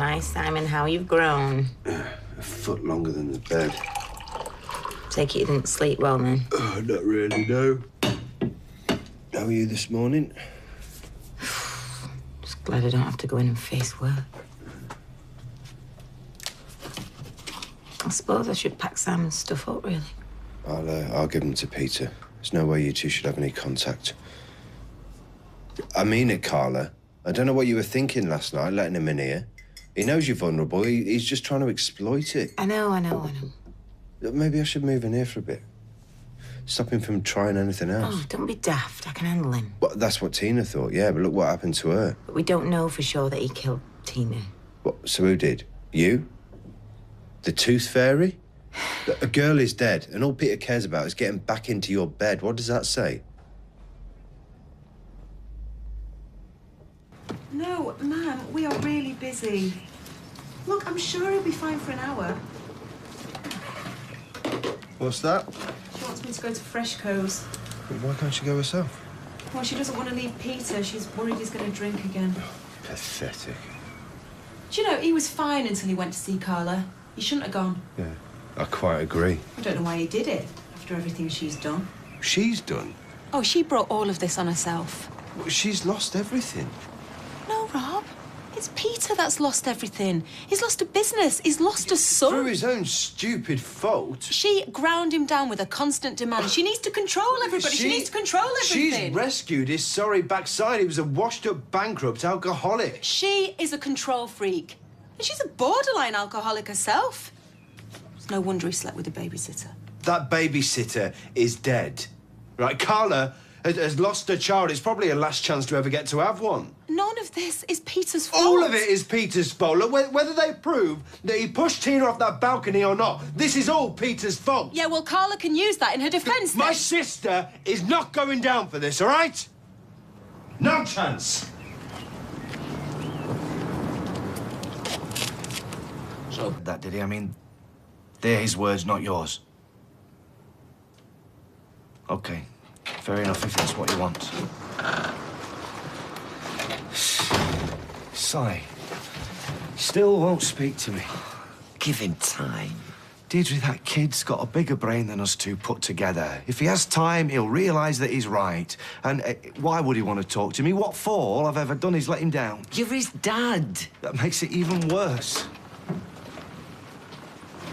My Simon, how you've grown. A foot longer than the bed. Take it you didn't sleep well, then? Not really, no. How are you this morning? Just glad I don't have to go in and face work. I suppose I should pack Simon's stuff up, really. I'll give them to Peter. There's no way you two should have any contact. I mean it, Carla. I don't know what you were thinking last night, letting him in here. He knows you're vulnerable. He's just trying to exploit it. I know. Maybe I should move in here for a bit. Stop him from trying anything else. Oh, don't be daft. I can handle him. Well, that's what Tina thought, yeah, but look what happened to her. But we don't know for sure that he killed Tina. What, so who did? You? The Tooth Fairy? A girl is dead, and all Peter cares about is getting back into your bed. What does that say? No, ma'am, we are really busy. Look, I'm sure he'll be fine for an hour. What's that? She wants me to go to Freshco's. Why can't she go herself? Well, she doesn't want to leave Peter. She's worried he's going to drink again. Pathetic. Do you know, he was fine until he went to see Carla. He shouldn't have gone. Yeah, I quite agree. I don't know why he did it, after everything she's done. She's done? Oh, she brought all of this on herself. Well, she's lost everything. No, Rob. It's Peter that's lost everything. He's lost a business. He's lost a son. Through his own stupid fault. She ground him down with a constant demand. She needs to control everybody. She needs to control everything. She's rescued his sorry backside. He was a washed-up, bankrupt alcoholic. She is a control freak. And she's a borderline alcoholic herself. It's no wonder he slept with a babysitter. That babysitter is dead. Right, Carla has lost her child. It's probably her last chance to ever get to have one. None of this is Peter's fault. All of it is Peter's fault. Look, whether they prove that he pushed Tina off that balcony or not, this is all Peter's fault. Yeah, well, Carla can use that in her defence. My sister is not going down for this, all right? No chance. So that did he? I mean, they're his words, not yours. Okay, fair enough if that's what you want. Si, still won't speak to me. Give him time. Deirdre, that kid's got a bigger brain than us two put together. If he has time, he'll realise that he's right. And why would he want to talk to me? What for? All I've ever done is let him down. You're his dad. That makes it even worse.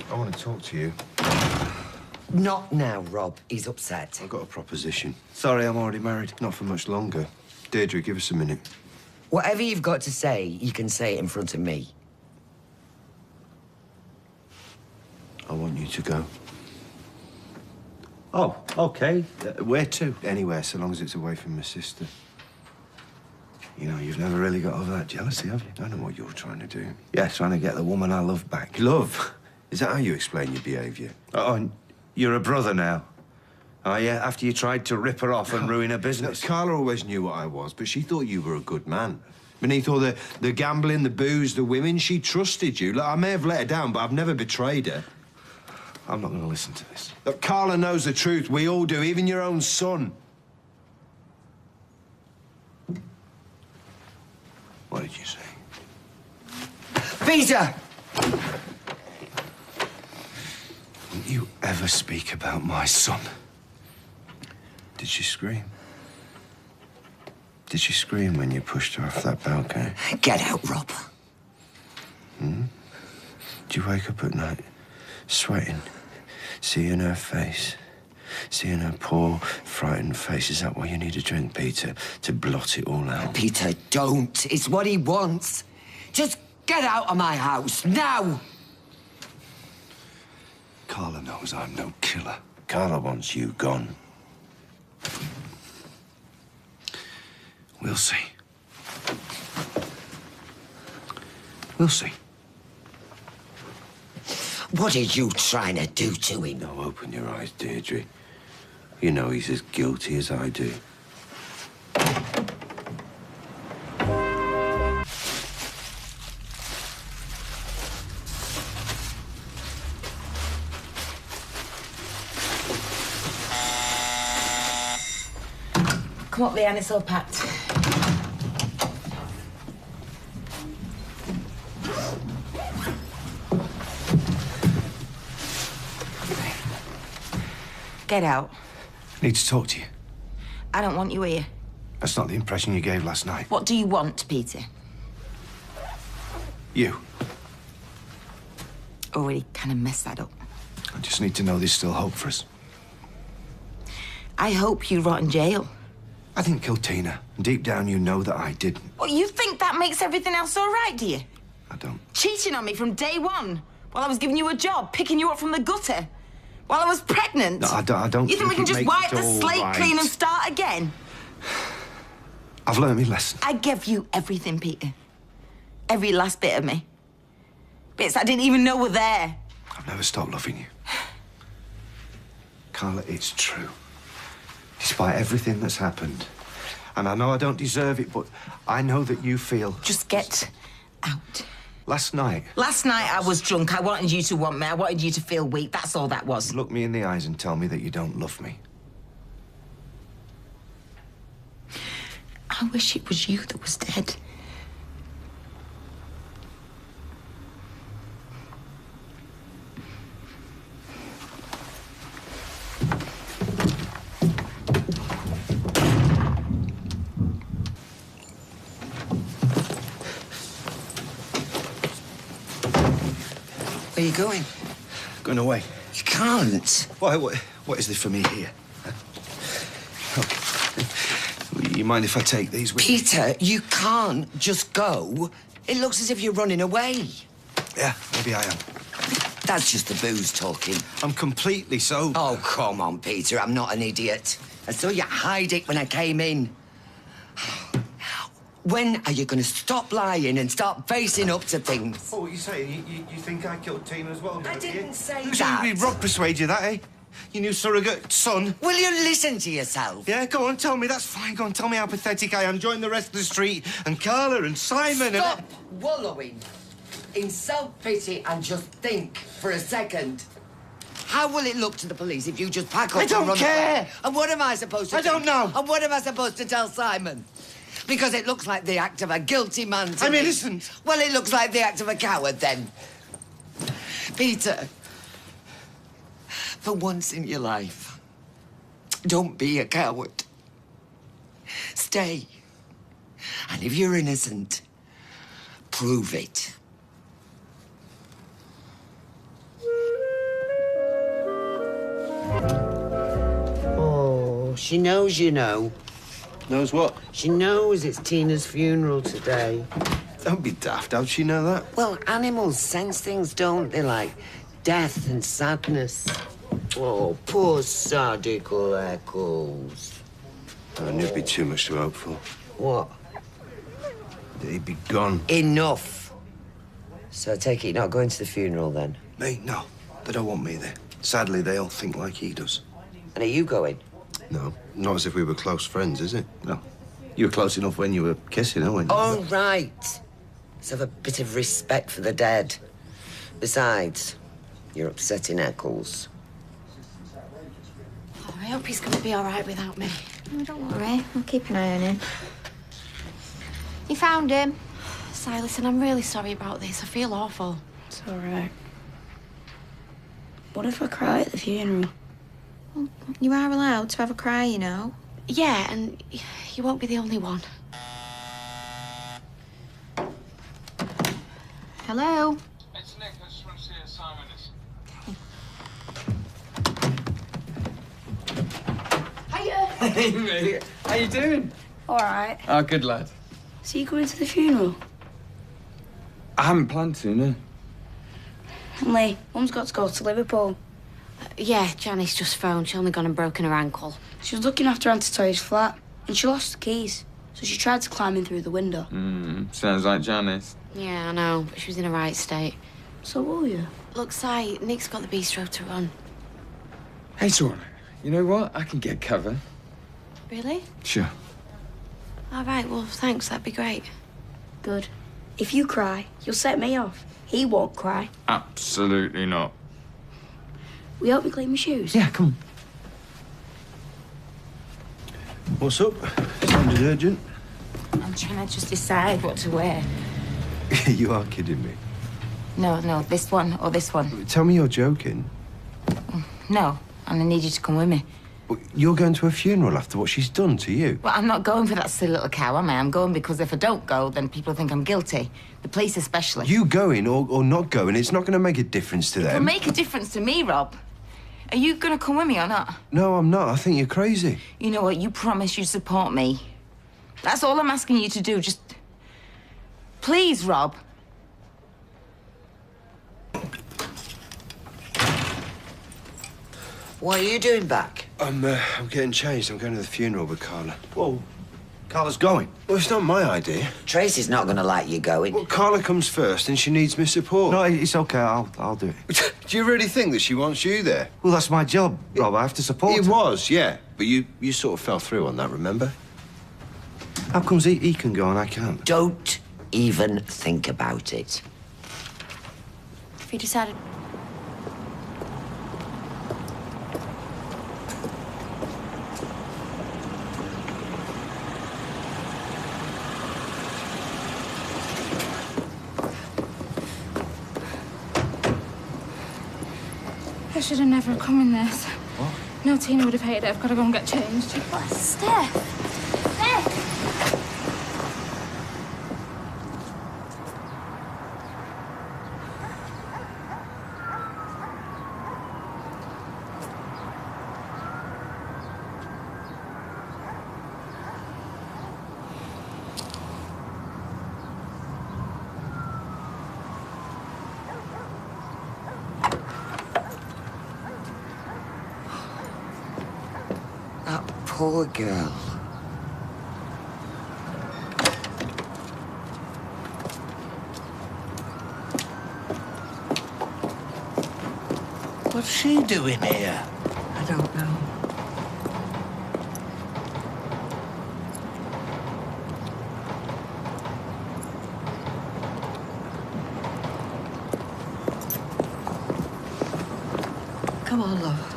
I want to talk to you. Not now, Rob. He's upset. I've got a proposition. Sorry, I'm already married. Not for much longer. Deirdre, give us a minute. Whatever you've got to say, you can say it in front of me. I want you to go. Oh, OK. Where to? Anywhere, so long as it's away from my sister. You know, you've never really got over that jealousy, have you? I know what you're trying to do. Yeah, trying to get the woman I love back. Love? Is that how you explain your behaviour? Oh, and you're a brother now. Oh, yeah, after you tried to rip her off and ruin her business. Look, Carla always knew what I was, but she thought you were a good man. Beneath all the gambling, the booze, the women, she trusted you. Look, I may have let her down, but I've never betrayed her. I'm not going to listen to this. Look, Carla knows the truth. We all do, even your own son. What did you say? Peter! Don't you ever speak about my son. Did she scream? Did she scream when you pushed her off that balcony? Get out, Rob. Hmm? Did you wake up at night, sweating, seeing her face? Seeing her poor, frightened face? Is that why you need a drink, Peter? To blot it all out? Peter, don't. It's what he wants. Just get out of my house, now! Carla knows I'm no killer. Carla wants you gone. We'll see. We'll see. What are you trying to do to him? Now open your eyes, Deirdre. You know he's as guilty as I do. Come up, Leanne, it's all packed. Get out. I need to talk to you. I don't want you here. That's not the impression you gave last night. What do you want, Peter? You. Already kind of messed that up. I just need to know there's still hope for us. I hope you rot in jail. I didn't kill Tina. And deep down, you know that I didn't. Well, you think that makes everything else all right, do you? I don't. Cheating on me from day one, while I was giving you a job, picking you up from the gutter, while I was pregnant. No, I don't You think we can it just makes wipe it the all slate right. clean and start again? I've learned my lesson. I gave you everything, Peter. Every last bit of me. Bits I didn't even know were there. I've never stopped loving you. Carla, it's true. Despite everything that's happened. And I know I don't deserve it, but I know that you feel... Just get out. Last night... Last night I was drunk. I wanted you to want me. I wanted you to feel weak. That's all that was. Look me in the eyes and tell me that you don't love me. I wish it was you that was dead. Where are you going? Going away. You can't. Why? What is there for me here? You mind if I take these with me? Peter, you can't just go. It looks as if you're running away. Yeah, maybe I am. That's just the booze talking. I'm completely sober. Oh, come on, Peter. I'm not an idiot. I saw you hide it when I came in. When are you going to stop lying and start facing up to things? Oh, what are you saying? You think I killed Tina as well? I didn't say Who's that. Rob persuade you that, eh? Your new surrogate son? Will you listen to yourself? Yeah, go on, tell me. That's fine. Go on, tell me how pathetic I am. Join the rest of the street and Carla and Simon Stop wallowing in self-pity and just think for a second. How will it look to the police if you just pack up I don't and run care. away? And what am I supposed to I do? don't know. And what am I supposed to tell Simon? Because it looks like the act of a guilty man to I'm me. innocent. Well, it looks like the act of a coward, then. Peter, for once in your life, don't be a coward. Stay. And if you're innocent, prove it. Oh, she knows, you know. Knows what? She knows it's Tina's funeral today. Don't be daft. How'd she know that? Well, animals sense things, don't they? Like death and sadness. Oh, poor Sadical Eccles. I knew it'd be too much to hope for. What? That he'd be gone. Enough. So I take it you're not going to the funeral, then? Me? No. They don't want me there. Sadly, they all think like he does. And are you going? No, not as if we were close friends, is it? No. You were close enough when you were kissing her, weren't you? Oh, right. Let's have a bit of respect for the dead. Besides, you're upsetting Eccles. Oh, I hope he's going to be all right without me. Oh, don't worry. I'll keep an eye on him. You found him? Silas, and I'm really sorry about this. I feel awful. It's all right. What if I cry at the funeral? Well, you are allowed to have a cry, you know. Yeah, and you won't be the only one. Hello? It's Nick. I just want to see how Simon is. Hiya! Hey, mate. How you doing? All right. Oh, good lad. So you coming to the funeral? I haven't planned to, no. Lee, Mum's got to go to Liverpool. Yeah, Janice just phoned. She only gone and broken her ankle. She was looking after Auntie Toy's flat, and she lost the keys. So she tried to climb in through the window. Sounds like Janice. Yeah, I know, but she was in a right state. So will you? Looks like Nick's got the bistro to run. Hey, Sean. You know what? I can get cover. Really? Sure. All right, well, thanks. That'd be great. Good. If you cry, you'll set me off. He won't cry. Absolutely not. Will you help me clean my shoes? Yeah, come What's up? Sounded urgent. I'm trying to just decide what to wear. You are kidding me. No, this one or this one. Tell me you're joking. No, and I need you to come with me. Well, you're going to a funeral after what she's done to you? Well, I'm not going for that silly little cow, am I? I'm going because if I don't go, then people think I'm guilty. The police especially. You going or not going, it's not going to make a difference to them. It'll make a difference to me, Rob. Are you going to come with me or not? No, I'm not. I think you're crazy. You know what? You promised you'd support me. That's all I'm asking you to do. Just... Please, Rob. What are you doing back? I'm getting changed. I'm going to the funeral with Carla. Well, Carla's going. Well, it's not my idea. Tracy's not going to like you going. Well, Carla comes first and she needs my support. No, it's okay. I'll do it. Do you really think that she wants you there? Well, that's my job, Rob. I have to support It her. was, yeah. But you sort of fell through on that, remember? How comes he can go and I can't? Don't even think about it. Have you decided? I should have never come in this. What? No, Tina would have hated it. I've got to go and get changed. What? Steph! Steph! That poor girl. What's she doing here? I don't know. Come on, love.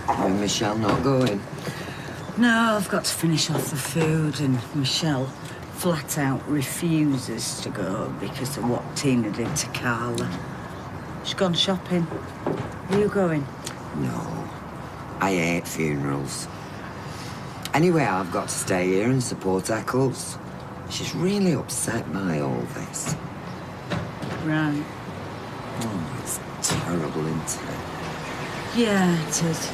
You and Michelle not going? No, I've got to finish off the food, and Michelle flat out refuses to go because of what Tina did to Carla. She's gone shopping. Are you going? No. I hate funerals. Anyway, I've got to stay here and support Eccles. She's really upset by all this. Right. Oh, it's terrible, isn't it? Yeah, it is.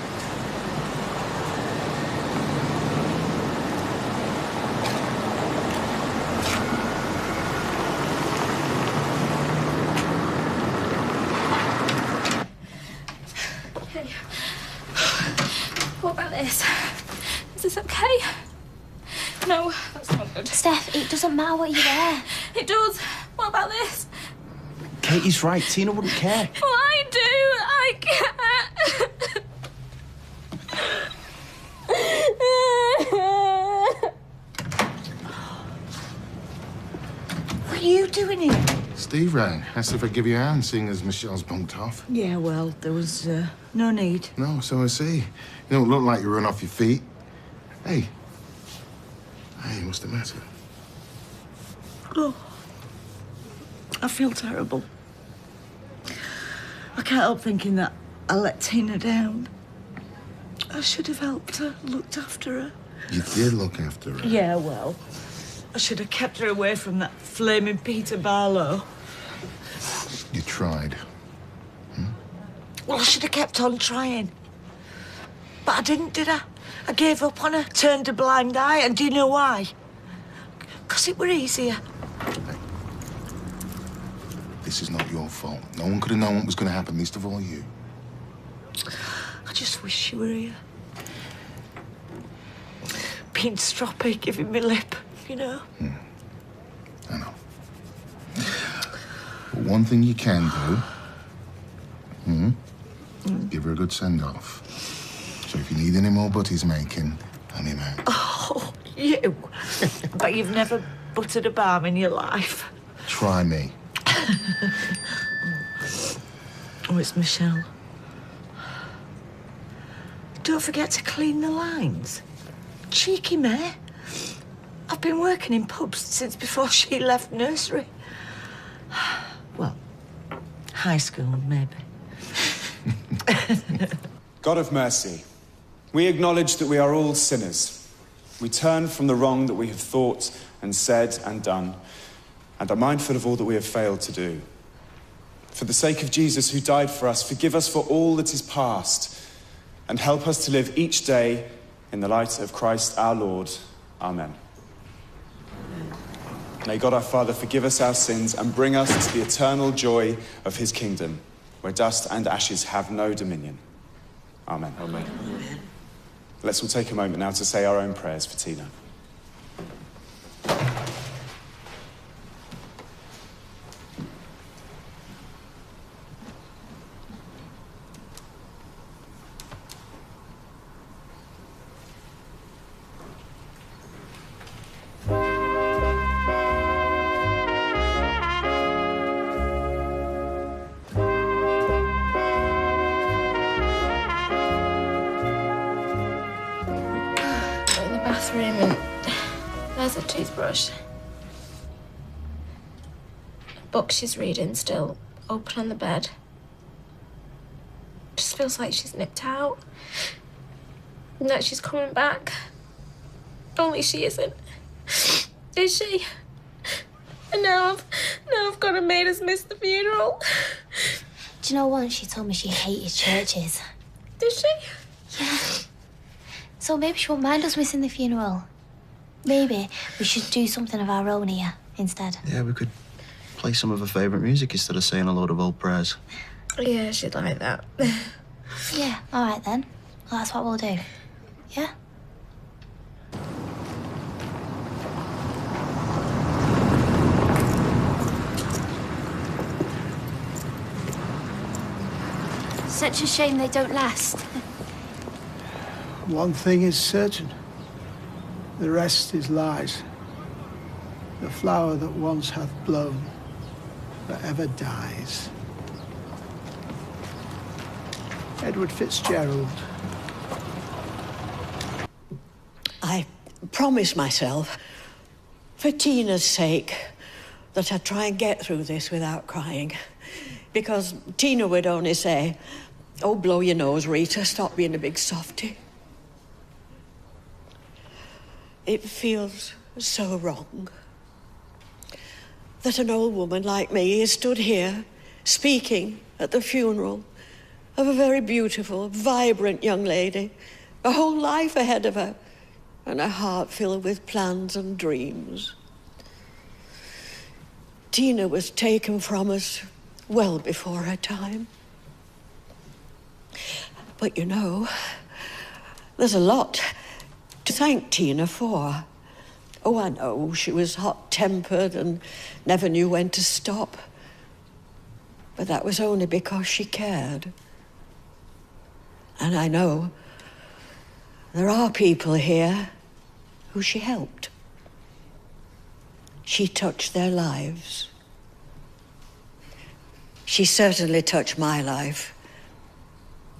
Okay. What about this? Is this okay? No, that's not good. Steph, it doesn't matter what you wear. It does. What about this? Katie's right. Tina wouldn't care. Well, I do. I can't. What are you doing here? Steve rang. Asked if I'd give you a hand, seeing as Michelle's bunked off. Yeah, well, there was no need. No, so I see. You don't look like you run off your feet. Hey. Hey, what's the matter? Oh, I feel terrible. I can't help thinking that I let Tina down. I should have helped her, looked after her. You did look after her. Yeah, well, I should have kept her away from that flaming Peter Barlow. You tried. Well, I should have kept on trying. But I didn't, did I? I gave up on her, turned a blind eye, and do you know why? Because it were easier. This is not your fault. No one could have known what was going to happen, least of all you. I just wish she were here. Being stroppy, giving me lip, you know? I know. But one thing you can do, give her a good send-off. So if you need any more butties making, I'm your man. Oh, you. But you've never buttered a balm in your life. Try me. Oh, it's Michelle. Don't forget to clean the lines. Cheeky mare. I've been working in pubs since before she left nursery. Well, high school, maybe. God of mercy, we acknowledge that we are all sinners. We turn from the wrong that we have thought and said and done, and are mindful of all that we have failed to do. For the sake of Jesus who died for us, forgive us for all that is past, and help us to live each day in the light of Christ our Lord. Amen. May God our Father forgive us our sins and bring us to the eternal joy of his kingdom, where dust and ashes have no dominion. Amen. Amen. Let's all take a moment now to say our own prayers for Tina. Bathroom and there's a toothbrush. A book she's reading still open on the bed. Just feels like she's nipped out. And that she's coming back. Only she isn't. Is she? And now I've gone and made us miss the funeral. Do you know once she told me she hated churches? Did she? Yeah. So maybe she won't mind us missing the funeral. Maybe we should do something of our own here instead. Yeah, we could play some of her favourite music instead of saying a load of old prayers. Yeah, she'd like that. Yeah, all right then. Well, that's what we'll do. Yeah? Such a shame they don't last. One thing is certain. The rest is lies. The flower that once hath blown forever dies. Edward Fitzgerald. I promised myself, for Tina's sake, that I'd try and get through this without crying. Because Tina would only say, "Oh, blow your nose, Rita, stop being a big softy." It feels so wrong that an old woman like me is stood here speaking at the funeral of a very beautiful, vibrant young lady, a whole life ahead of her, and a heart filled with plans and dreams. Tina was taken from us well before her time. But you know, there's a lot to thank Tina for. Oh, I know, she was hot-tempered and never knew when to stop. But that was only because she cared. And I know there are people here who she helped. She touched their lives. She certainly touched my life.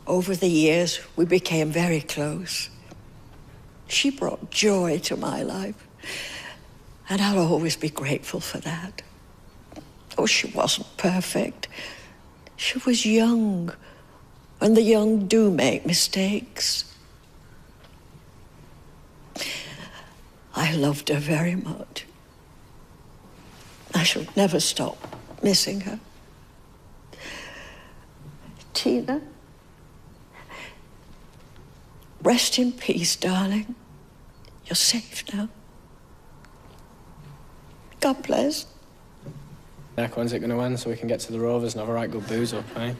Over the years, we became very close. She brought joy to my life, and I'll always be grateful for that. Oh, she wasn't perfect. She was young, and the young do make mistakes. I loved her very much. I shall never stop missing her. Tina, rest in peace, darling. You're safe now. God bless. When's it going to end so we can get to the Rovers and have a right good booze up, eh?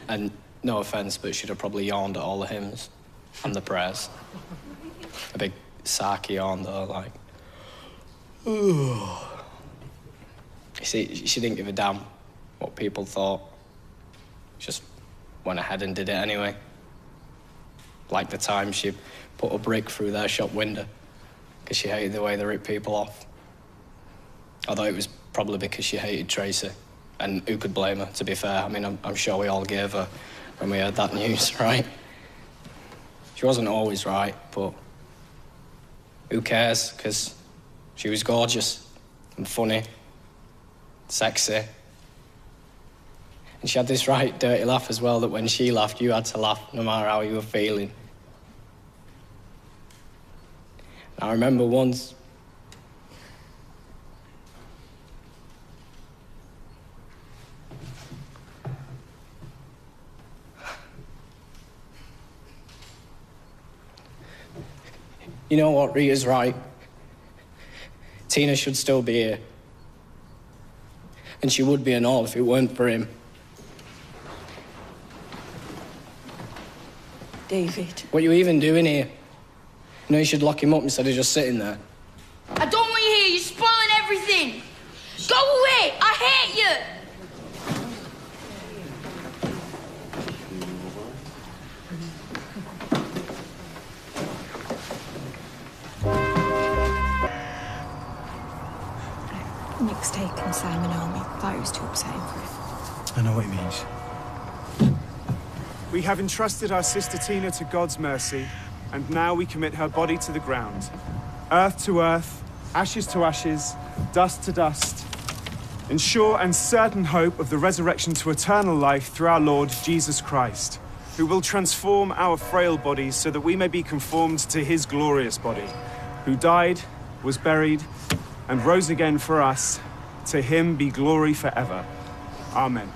And no offence, but she'd have probably yawned at all the hymns and the prayers. A big sarky yawn, though, like... Ooh. You see, she didn't give a damn what people thought. She just went ahead and did it anyway. Like the time she put a brick through their shop window because she hated the way they ripped people off. Although it was probably because she hated Tracy. And who could blame her, to be fair? I mean, I'm sure we all gave her when we heard that news, right? She wasn't always right, but who cares? Because she was gorgeous and funny, sexy. And she had this right dirty laugh as well, that when she laughed, you had to laugh no matter how you were feeling. And I remember once... You know what, Rita's right. Tina should still be here. And she would be and all if it weren't for him. David. What are you even doing here? You know you should lock him up instead of just sitting there. I don't want you here. You're spoiling everything. Go away. I hate you. Nick's taken Simon home. He thought it was too upsetting for him. I know what he means. We have entrusted our sister Tina to God's mercy, and now we commit her body to the ground. Earth to earth, ashes to ashes, dust to dust, in sure and certain hope of the resurrection to eternal life through our Lord Jesus Christ, who will transform our frail bodies so that we may be conformed to his glorious body, who died, was buried, and rose again for us. To him be glory forever. Amen.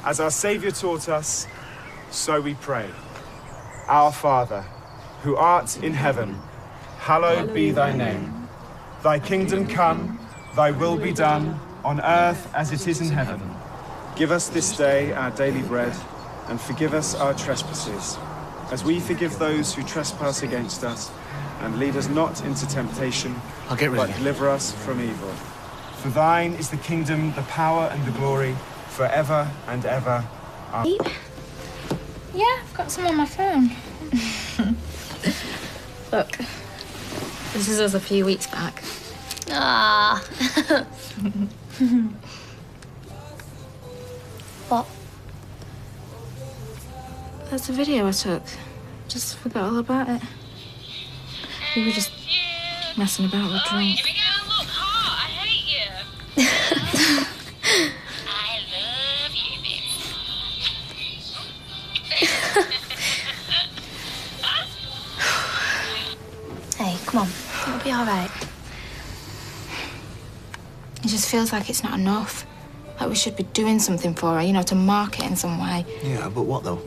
As our Saviour taught us, so we pray. Our Father, who art in heaven, hallowed be thy name. Thy kingdom come, thy will be done, on earth as it is in heaven. Give us this day our daily bread, and forgive us our trespasses, as we forgive those who trespass against us. And lead us not into temptation, but deliver us from evil. For thine is the kingdom, the power, and the glory, forever and ever. Amen. Yeah, I've got some on my phone. Look, this is us a few weeks back. Ah. What? That's a video I took. Just forgot all about it. We were just messing about with drink. Hey, come on. It'll be all right. It just feels like it's not enough. Like we should be doing something for her, you know, to mark it in some way. Yeah, but what though?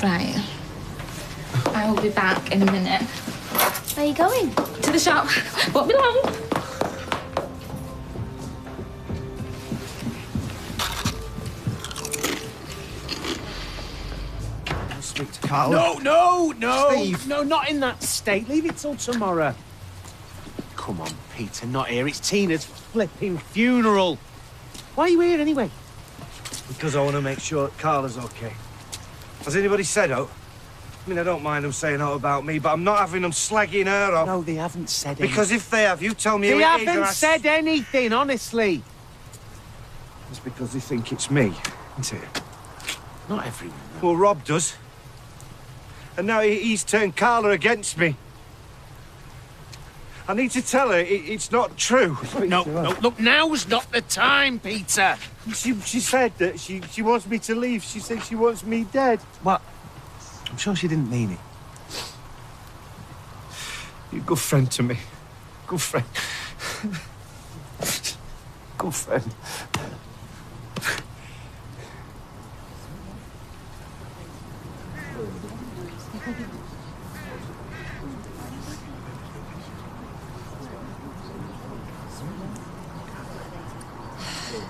Right. I will be back in a minute. Where are you going? To the shop. Won't be long. I'll speak to Carla. No! Steve. No, not in that state. Leave it till tomorrow. Come on, Peter, not here. It's Tina's flipping funeral. Why are you here anyway? Because I want to make sure that Carla's okay. Has anybody said out? I mean, I don't mind them saying out about me, but I'm not having them slagging her off. No, they haven't said anything. Because if they have, you tell me They who it is and haven't I... said anything, honestly. It's because they think it's me, isn't it? Not everyone. No. Well, Rob does. And now he's turned Carla against me. I need to tell her it's not true. No, look, now's not the time, Peter. She said that she wants me to leave. She said she wants me dead. What? I'm sure she didn't mean it. You're a good friend to me. Good friend. Good friend.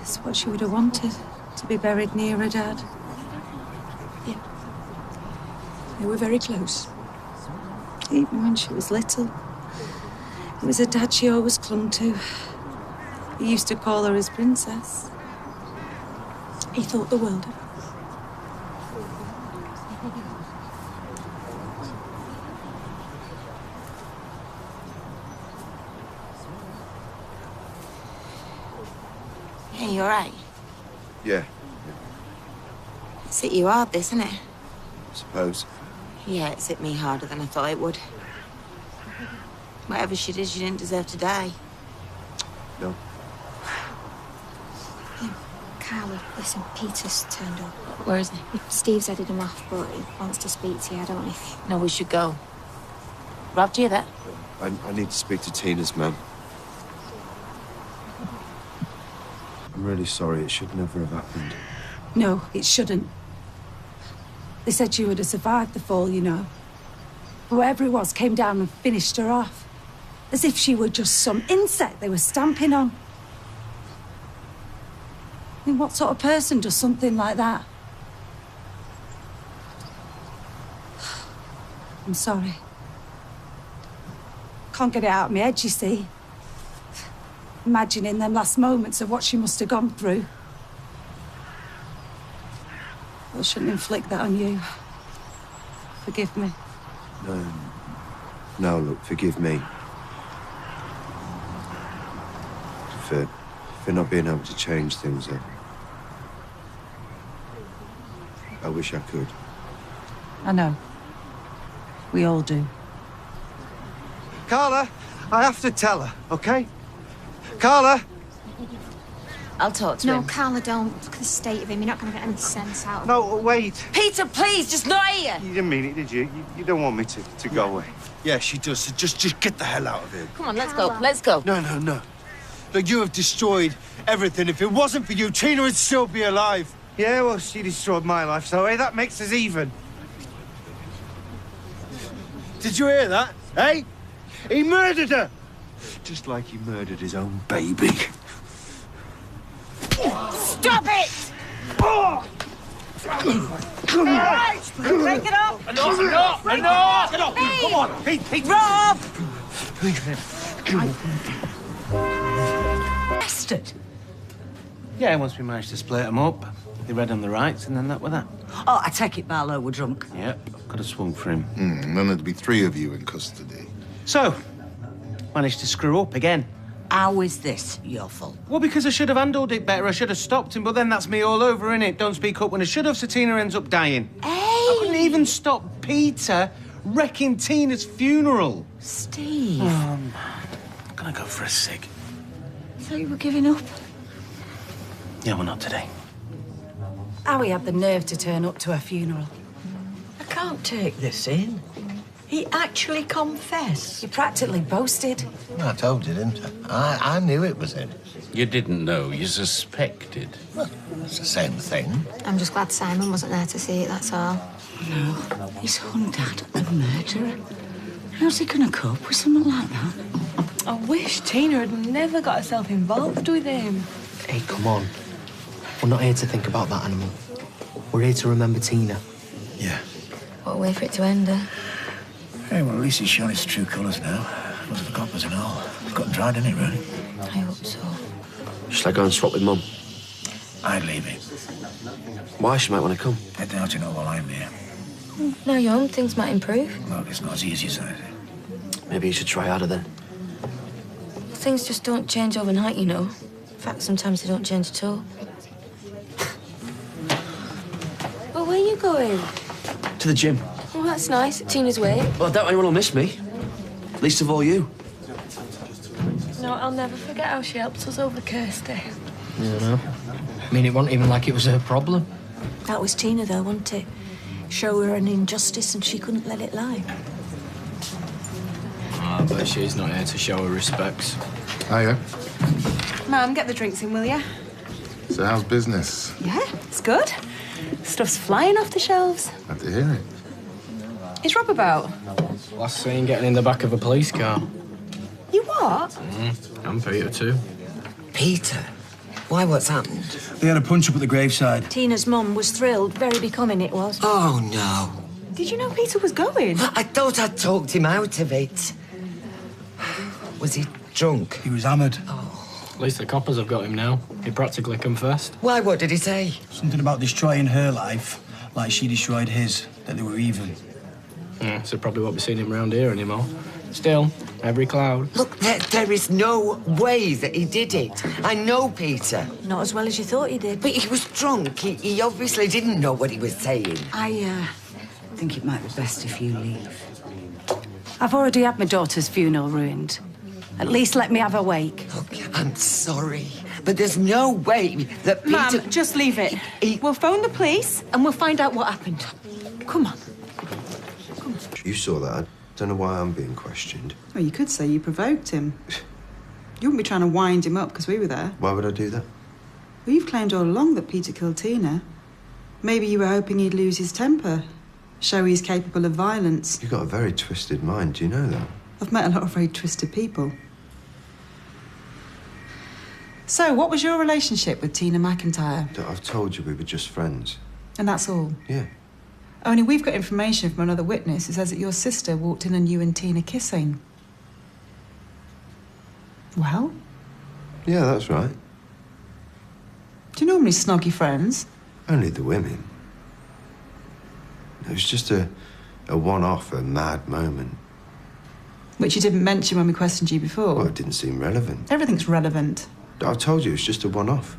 It's what she would have wanted, to be buried near her dad. Yeah. They were very close. Even when she was little. It was her dad she always clung to. He used to call her his princess. He thought the world of her. Hey, you all right? Yeah. It's hit you hard, this, isn't it? I suppose. Yeah, it's hit me harder than I thought it would. Whatever she did, she didn't deserve to die. No. Carla, listen, Peter's turned up. Where is he? Steve's headed him off, but he wants to speak to you. I don't know if... No, we should go. Rob, do you hear that? I need to speak to Tina's mum. I'm really sorry. It should never have happened. No, it shouldn't. They said she would have survived the fall, you know. Whoever it was came down and finished her off. As if she were just some insect they were stamping on. I mean, what sort of person does something like that? I'm sorry. Can't get it out of my head, you see. Imagining them last moments of what she must have gone through. I shouldn't inflict that on you. Forgive me. No, look, forgive me. For not being able to change things. I wish I could. I know. We all do. Carla, I have to tell her, okay? Carla! I'll talk to No, him. Carla, don't. Look at the state of him. You're not going to get any sense out of him. No, wait. Peter, please, just not here. You didn't mean it, did you? You don't want me to go away. Yeah, she does. So just get the hell out of here. Come on, let's go. Let's go. No. Look, you have destroyed everything. If it wasn't for you, Tina would still be alive. Yeah, well, she destroyed my life, so hey, that makes us even. Did you hear that? Hey? He murdered her! Just like he murdered his own baby. Stop it! Right, break it up! Enough! Get off! Hey. Come on, Pete! Rob! Bastard! Yeah, once we managed to split them up, they read them the rights, and then that were that. Oh, I take it Barlow were drunk. Yep, could have swung for him. And then there'd be 3 of you in custody. So, managed to screw up again. How is this your fault? Well, because I should have handled it better. I should have stopped him, but then that's me all over, innit? Don't speak up when I should have, so Tina ends up dying. Hey! I couldn't even stop Peter wrecking Tina's funeral. Steve. I'm gonna go for a cig. I thought you were giving up. Yeah, well, not today. How he had the nerve to turn up to her funeral. I can't take this in. He actually confessed. You practically boasted. I told you, didn't I? I knew it was him. You didn't know, you suspected. Well, it's the same thing. I'm just glad Simon wasn't there to see it, that's all. No, his own dad, a murderer. How's he gonna cope with something like that? I wish Tina had never got herself involved with him. Hey, come on. We're not here to think about that animal. We're here to remember Tina. Yeah. What a way for it to end, huh? Hey, well, at least he's shown his true colours now. Most of the coppers and all. It's got dried, isn't it, really? I hope so. Should I go and swap with Mum? I'd leave it. Why? She might want to come. I doubt you know while I'm here. Now you're home, things might improve. Look, it's not as easy as that. Maybe you should try harder then. Things just don't change overnight, you know. In fact, sometimes they don't change at all. Well, where are you going? To the gym. Oh, that's nice. Tina's way. Well, I doubt anyone will miss me. Least of all you. No, I'll never forget how she helped us over Kirsty. You know? I mean, it wasn't even like it was her problem. That was Tina, though, wasn't it? Show her an injustice and she couldn't let it lie. Ah, but she's not here to show her respects. Hiya. Mum, get the drinks in, will ya? So how's business? Yeah, it's good. Stuff's flying off the shelves. Glad to hear it. Is Rob about? Last seen getting in the back of a police car. You what? And Peter too. Peter? Why, what's happened? They had a punch-up at the graveside. Tina's mum was thrilled. Very becoming it was. Oh, no. Did you know Peter was going? I thought I'd talked him out of it. Was he drunk? He was hammered. At least the coppers have got him now. He practically confessed. Why, what did he say? Something about destroying her life, like she destroyed his, that they were even. Yeah, so probably won't be seeing him round here anymore. Still, every cloud. Look, there is no way that he did it. I know Peter. Not as well as you thought you did. But he was drunk. He obviously didn't know what he was saying. I think it might be best if you leave. I've already had my daughter's funeral ruined. At least let me have a wake. Look, I'm sorry, but there's no way that Peter... Ma'am, just leave it. We'll phone the police and we'll find out what happened. Come on. You saw that. I don't know why I'm being questioned. Well, you could say you provoked him. You wouldn't be trying to wind him up because we were there. Why would I do that? Well, you've claimed all along that Peter killed Tina. Maybe you were hoping he'd lose his temper, show he's capable of violence. You've got a very twisted mind, do you know that? I've met a lot of very twisted people. So, what was your relationship with Tina McIntyre? I've told you we were just friends. And that's all? Yeah. Only we've got information from another witness who says that your sister walked in on you and Tina kissing. Well? Yeah, that's right. Do you normally snog your friends? Only the women. It was just a one-off, a mad moment. Which you didn't mention when we questioned you before. Well, it didn't seem relevant. Everything's relevant. I've told you, it was just a one-off.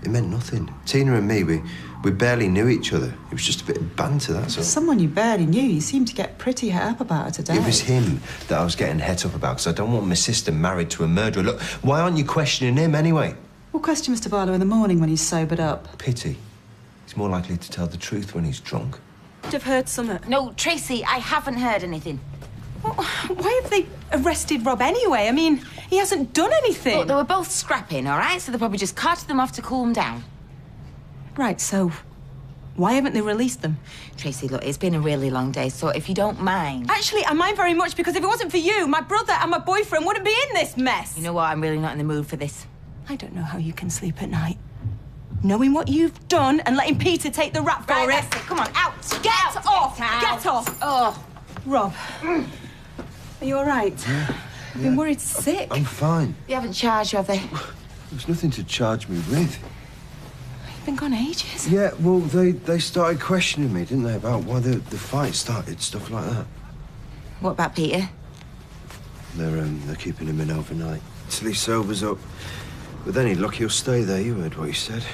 It meant nothing. Tina and me, we barely knew each other. It was just a bit of banter, that's all. Someone you barely knew, you seemed to get pretty het up about her today. It was him that I was getting het up about, because I don't want my sister married to a murderer. Look, why aren't you questioning him anyway? We'll question Mr. Barlow in the morning when he's sobered up. Pity. He's more likely to tell the truth when he's drunk. I've heard something. No, Tracy, I haven't heard anything. Well, why have they arrested Rob anyway? I mean, he hasn't done anything. Look, they were both scrapping, all right? So they probably just carted them off to cool them down. Right, so why haven't they released them? Tracy, look, it's been a really long day, so if you don't mind... Actually, I mind very much, because if it wasn't for you, my brother and my boyfriend wouldn't be in this mess. You know what? I'm really not in the mood for this. I don't know how you can sleep at night. Knowing what you've done and letting Peter take the rap for Right, it. that's it. Come on, out! Get off! Get off! Oh. Rob, are you all right? Yeah. I've been worried sick. I'm fine. They haven't charged you, have they? There's nothing to charge me with. You've been gone ages. Yeah, well, they started questioning me, didn't they, about why the fight started, stuff like that. What about Peter? They're keeping him in overnight till he sobers up. But then he'll stay there. You heard what he said.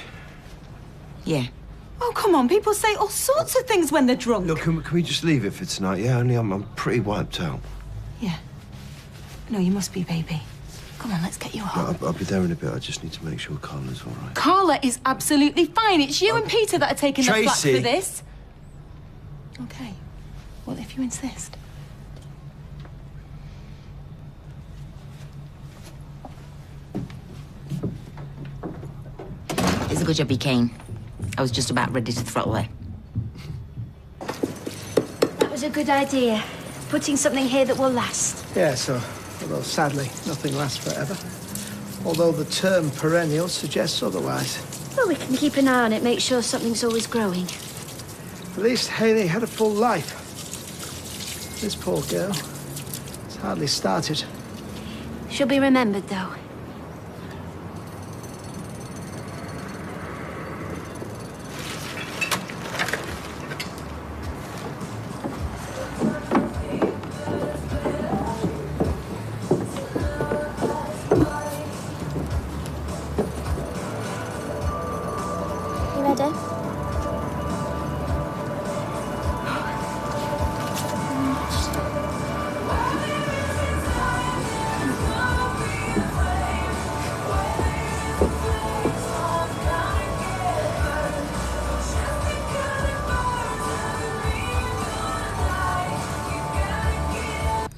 Yeah. Oh, come on. People say all sorts of things when they're drunk. Look, can we just leave it for tonight? Yeah, only I'm pretty wiped out. Yeah. No, you must be, baby. Come on, let's get you home. I'll be there in a bit. I just need to make sure Carla's all right. Carla is absolutely fine. It's you and Peter that are taking the flak for this. Okay. Well, if you insist. It's a good job he came. I was just about ready to throttle her. That was a good idea. Putting something here that will last. Yeah, so, although sadly, nothing lasts forever. Although the term perennial suggests otherwise. Well, we can keep an eye on it, make sure something's always growing. At least Hayley had a full life. This poor girl has hardly started. She'll be remembered, though.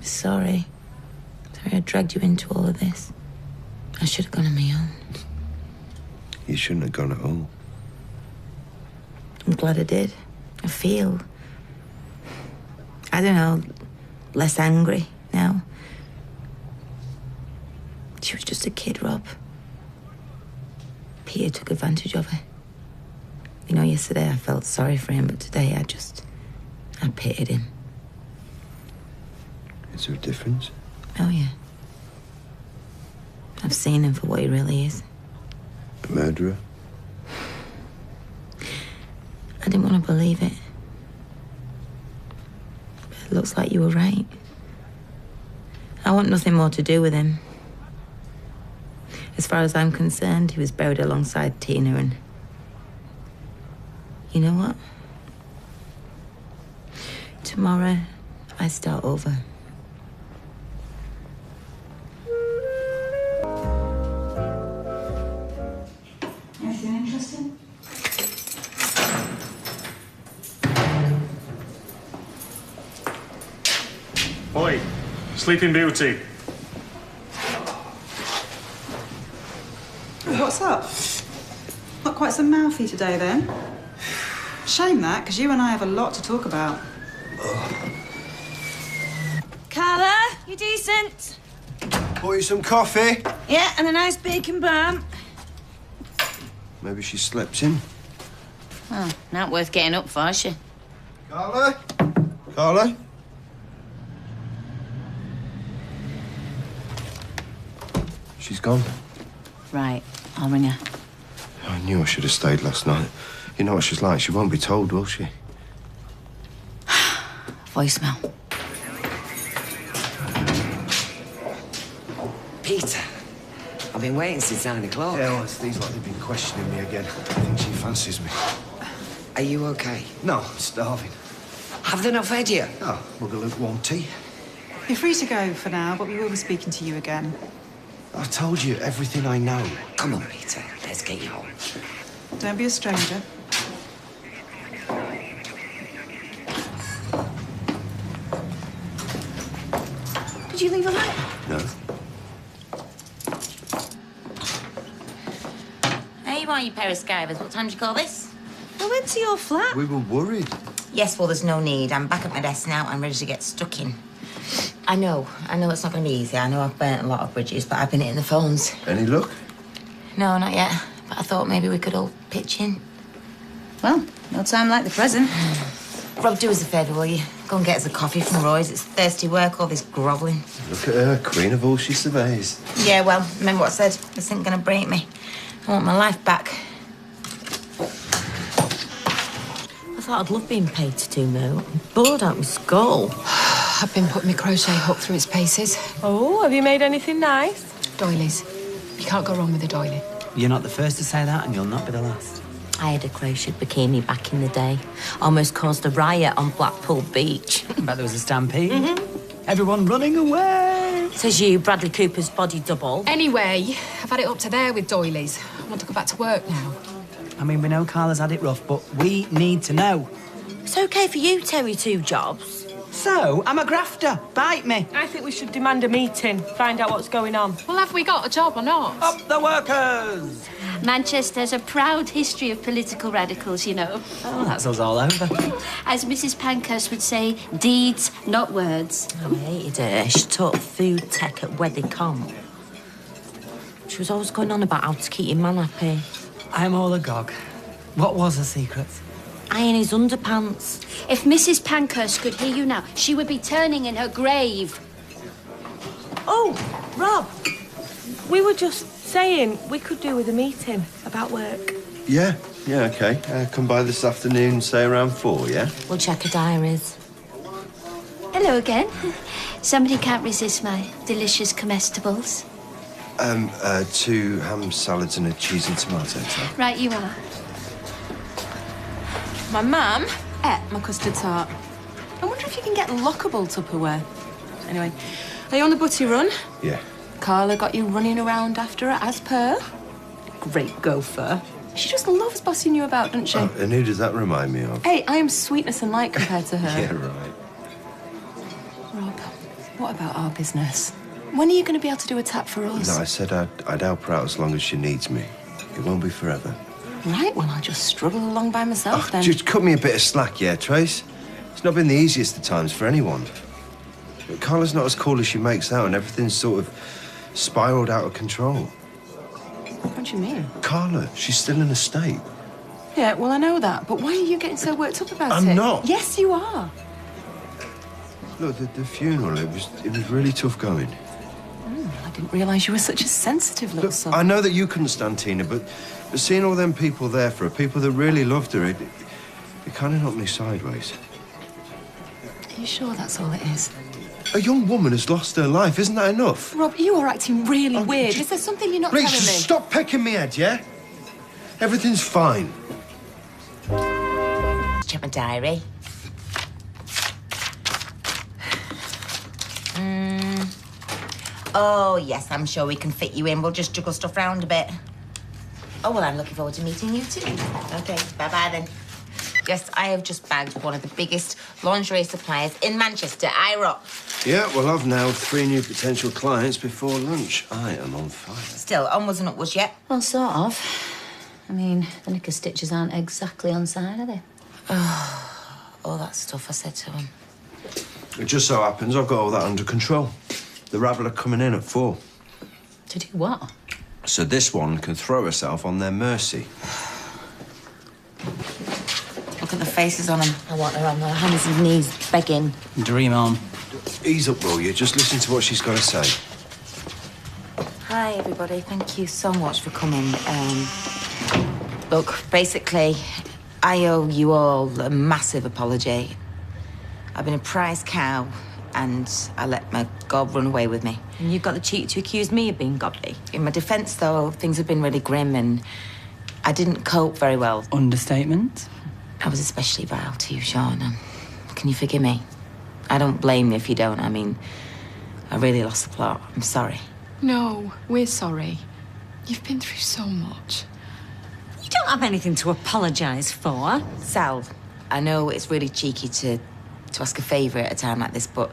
Sorry. Sorry I dragged you into all of this. I should have gone on my own. You shouldn't have gone at all. I'm glad I did. I feel... I don't know, less angry now. She was just a kid, Rob. Peter took advantage of her. You know, yesterday I felt sorry for him, but today I pitied him. Is there a difference? Oh, yeah. I've seen him for what he really is. A murderer? I didn't want to believe it. But it looks like you were right. I want nothing more to do with him. As far as I'm concerned, he was buried alongside Tina, and you know what? Tomorrow, I start over. Anything interesting? Oi, Sleeping Beauty. What's up? Not quite so mouthy today, then. Shame that, because you and I have a lot to talk about. Carla, you decent? Bought you some coffee? Yeah, and a nice bacon bun. Maybe she slept in. Oh, not worth getting up for, is she? Carla? Carla? She's gone. Right, I'll ring her. I knew I should have stayed last night. You know what she's like. She won't be told, will she? Voicemail. Peter, I've been waiting since 9 o'clock. Yeah, well, it's these like they've been questioning me again. I think she fancies me. Are you okay? No, I'm starving. Have they not fed you? Oh, mug a lukewarm tea. You're free to go for now, but we will be speaking to you again. I told you everything I know. Come on, Peter. Let's get you home. Don't be a stranger. Did you leave a light? No. Hey, you are, you pair of skivers. What time did you call this? I went to your flat. We were worried. Yes, well, there's no need. I'm back at my desk now. I'm ready to get stuck in. I know it's not going to be easy. I know I've burnt a lot of bridges, but I've been hitting the phones. Any luck? No, not yet. But I thought maybe we could all pitch in. Well, no time like the present. Rob, do us a favour, will you? Go and get us a coffee from Roy's. It's thirsty work, all this grovelling. Look at her, queen of all she surveys. Yeah, well, remember what I said? This ain't going to break me. I want my life back. I thought I'd love being paid to do Moo. I'm bored out my skull. I've been putting my crochet hook through its paces. Oh, have you made anything nice? Doilies. You can't go wrong with a doily. You're not the first to say that, and you'll not be the last. I had a crocheted bikini back in the day. Almost caused a riot on Blackpool Beach. I bet there was a stampede. Everyone running away. Says you, Bradley Cooper's body double. Anyway, I've had it up to there with doilies. I want to go back to work now. I mean, we know Carla's had it rough, but we need to know. It's okay for you, Terry, 2 jobs. So, I'm a grafter. Bite me. I think we should demand a meeting, find out what's going on. Well, have we got a job or not? Up the workers! Manchester's a proud history of political radicals, you know. Oh, that's us all over. As Mrs. Pankhurst would say, deeds, not words. I hated her. She taught food tech at Wethicom. She was always going on about how to keep your man happy. I'm all agog. What was her secret? Iron his underpants. If Mrs. Pankhurst could hear you now, she would be turning in her grave. Oh, Rob, we were just saying we could do with a meeting about work. Yeah, okay. Come by this afternoon, say around 4, yeah? We'll check her diaries. Hello again. Somebody can't resist my delicious comestibles. 2 ham salads and a cheese and tomato tart. Right you are. My mum ate my custard tart. I wonder if you can get lockable Tupperware. Anyway, are you on the butty run? Yeah. Carla got you running around after her as per. Great gopher. She just loves bossing you about, doesn't she? Oh, and who does that remind me of? Hey, I am sweetness and light compared to her. Yeah, right. Rob, what about our business? When are you going to be able to do a tap for us? No, I said I'd help her out as long as she needs me. It won't be forever. Right, well, I'll just struggle along by myself then. Just cut me a bit of slack, yeah, Trace? It's not been the easiest of times for anyone. But Carla's not as cool as she makes out, and everything's sort of spiraled out of control. What do you mean? Carla, she's still in a state. Yeah, well, I know that, but why are you getting so worked up about it? I'm not. Yes, you are. Look, the funeral, it was really tough going. I didn't realise you were such a sensitive little son. I know that you couldn't stand Tina, but seeing all them people there for her, people that really loved her, it kind of knocked me sideways. Are you sure that's all it is? A young woman has lost her life. Isn't that enough? Rob, you are acting really weird. Is there something you're not telling me? Stop pecking me head, yeah? Everything's fine. Check my diary. Oh, yes, I'm sure we can fit you in. We'll just juggle stuff round a bit. Oh, well, I'm looking forward to meeting you too. OK, bye-bye then. Yes, I have just bagged one of the biggest lingerie suppliers in Manchester, IROC. Yeah, well, I've now 3 new potential clients before lunch. I am on fire. Still, onwards and upwards yet? Well, sort of. I mean, the knicker stitches aren't exactly on side, are they? Oh, all that stuff I said to him. It just so happens I've got all that under control. The rabble are coming in at 4. To do what? So this one can throw herself on their mercy. Look at the faces on them. I want her on their hands and knees begging. Dream on. Ease up, will you? Just listen to what she's got to say. Hi, everybody. Thank you so much for coming. Look, basically, I owe you all a massive apology. I've been a prize cow, and I let my gob run away with me. And you've got the cheek to accuse me of being gobby. In my defence, though, things have been really grim, and I didn't cope very well. Understatement? I was especially vile to you, Sean. Can you forgive me? I don't blame you if you don't. I mean, I really lost the plot. I'm sorry. No, we're sorry. You've been through so much. You don't have anything to apologise for. Sal, I know it's really cheeky to ask a favour at a time like this, but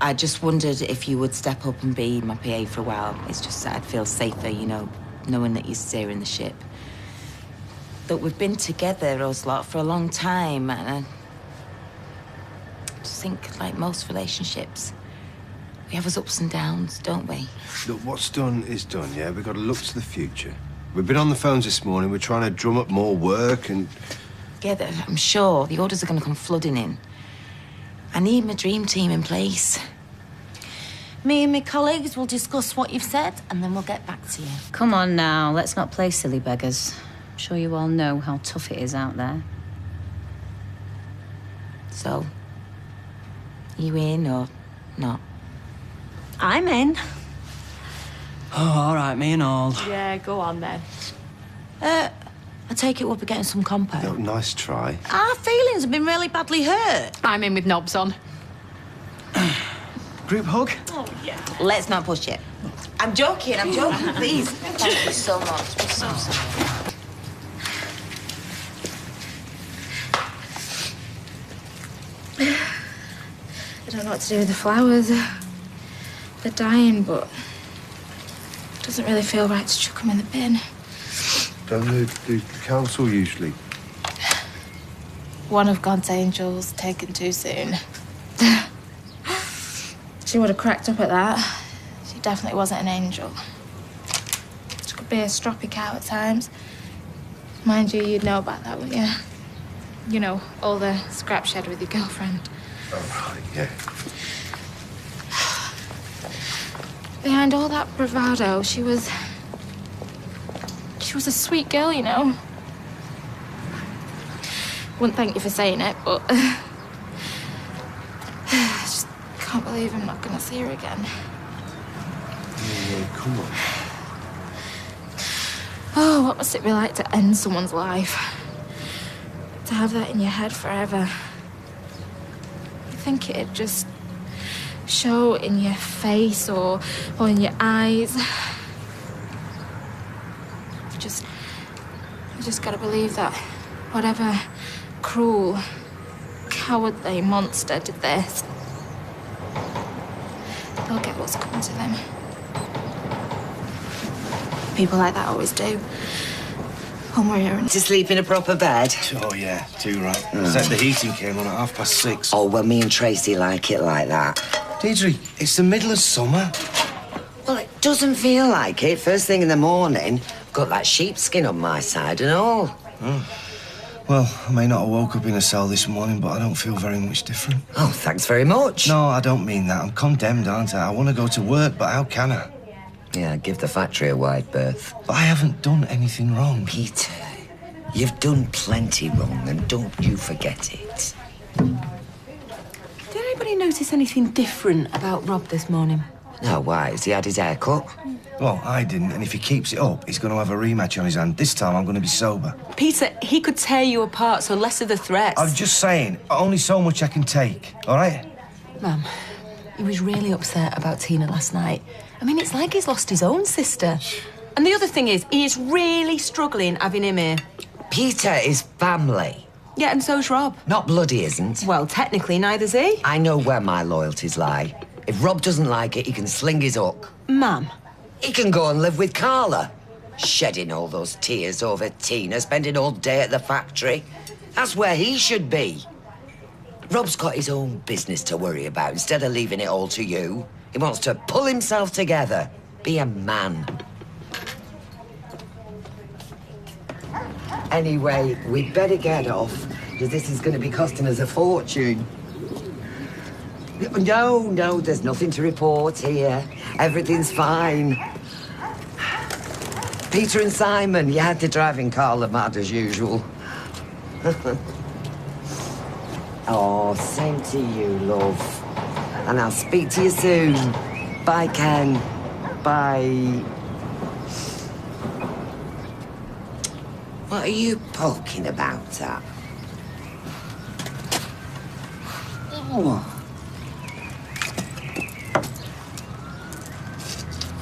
I just wondered if you would step up and be my PA for a while. It's just that I'd feel safer, you know, knowing that you're steering the ship. Look, we've been together, us lot, for a long time, and I just think, like most relationships, we have our ups and downs, don't we? Look, what's done is done, yeah? We've got to look to the future. We've been on the phones this morning. We're trying to drum up more work and... Yeah, I'm sure the orders are going to come flooding in. I need my dream team in place. Me and my colleagues will discuss what you've said, and then we'll get back to you. Come on now, let's not play silly beggars. I'm sure you all know how tough it is out there. So, you in or not? I'm in. Oh, all right, me and all. Yeah, go on then. I take it we'll be getting some compo. Oh, nice try. Our feelings have been really badly hurt. I'm in with knobs on. Group hug? Oh, yeah. Let's not push it. I'm joking, please. Thank you so much. I'm so sorry. I don't know what to do with the flowers. They're dying, but it doesn't really feel right to chuck them in the bin. Don't the council usually? One of God's angels taken too soon. She would have cracked up at that. She definitely wasn't an angel. She could be a stroppy cow at times. Mind you, you'd know about that, wouldn't you? You know, all the scrap shed with your girlfriend. Oh, right, yeah. Behind all that bravado, she was a sweet girl, you know. Wouldn't thank you for saying it, but I just can't believe I'm not gonna see her again. Yeah, come on. Oh, what must it be like to end someone's life? To have that in your head forever. You think it'd just show in your face or in your eyes. You just gotta believe that whatever cruel, cowardly monster did this, they'll get what's coming to them. People like that always do. When we're here. To sleep in a proper bed? Oh, yeah, too right. Except the heating came on at 6:30. Oh, well, me and Tracy like it like that. Deirdre, it's the middle of summer. Well, it doesn't feel like it. First thing in the morning, I've got that sheepskin on my side and all. Oh. Well, I may not have woke up in a cell this morning, but I don't feel very much different. Oh, thanks very much. No, I don't mean that. I'm condemned, aren't I? I want to go to work, but how can I? Yeah, give the factory a wide berth. But I haven't done anything wrong. Peter, you've done plenty wrong, and don't you forget it. Did anybody you notice anything different about Rob this morning? No, why? Has he had his hair cut? Well, I didn't, and if he keeps it up, he's going to have a rematch on his hand. This time, I'm going to be sober. Peter, he could tear you apart, so less of the threats. I'm just saying, only so much I can take, all right? Ma'am, he was really upset about Tina last night. I mean, it's like he's lost his own sister. And the other thing is, he is really struggling having him here. Peter is family. Yeah, and so's Rob. Not bloody isn't. Well, technically, neither's he. I know where my loyalties lie. If Rob doesn't like it, he can sling his hook. Ma'am. He can go and live with Carla. Shedding all those tears over Tina, spending all day at the factory. That's where he should be. Rob's got his own business to worry about instead of leaving it all to you. He wants to pull himself together. Be a man. Anyway, we'd better get off, because this is going to be costing us a fortune. No, there's nothing to report here. Everything's fine. Peter and Simon, you had to driving Carla mad as usual. Oh, same to you, love. And I'll speak to you soon. Bye, Ken. Bye. What are you poking about at? Oh.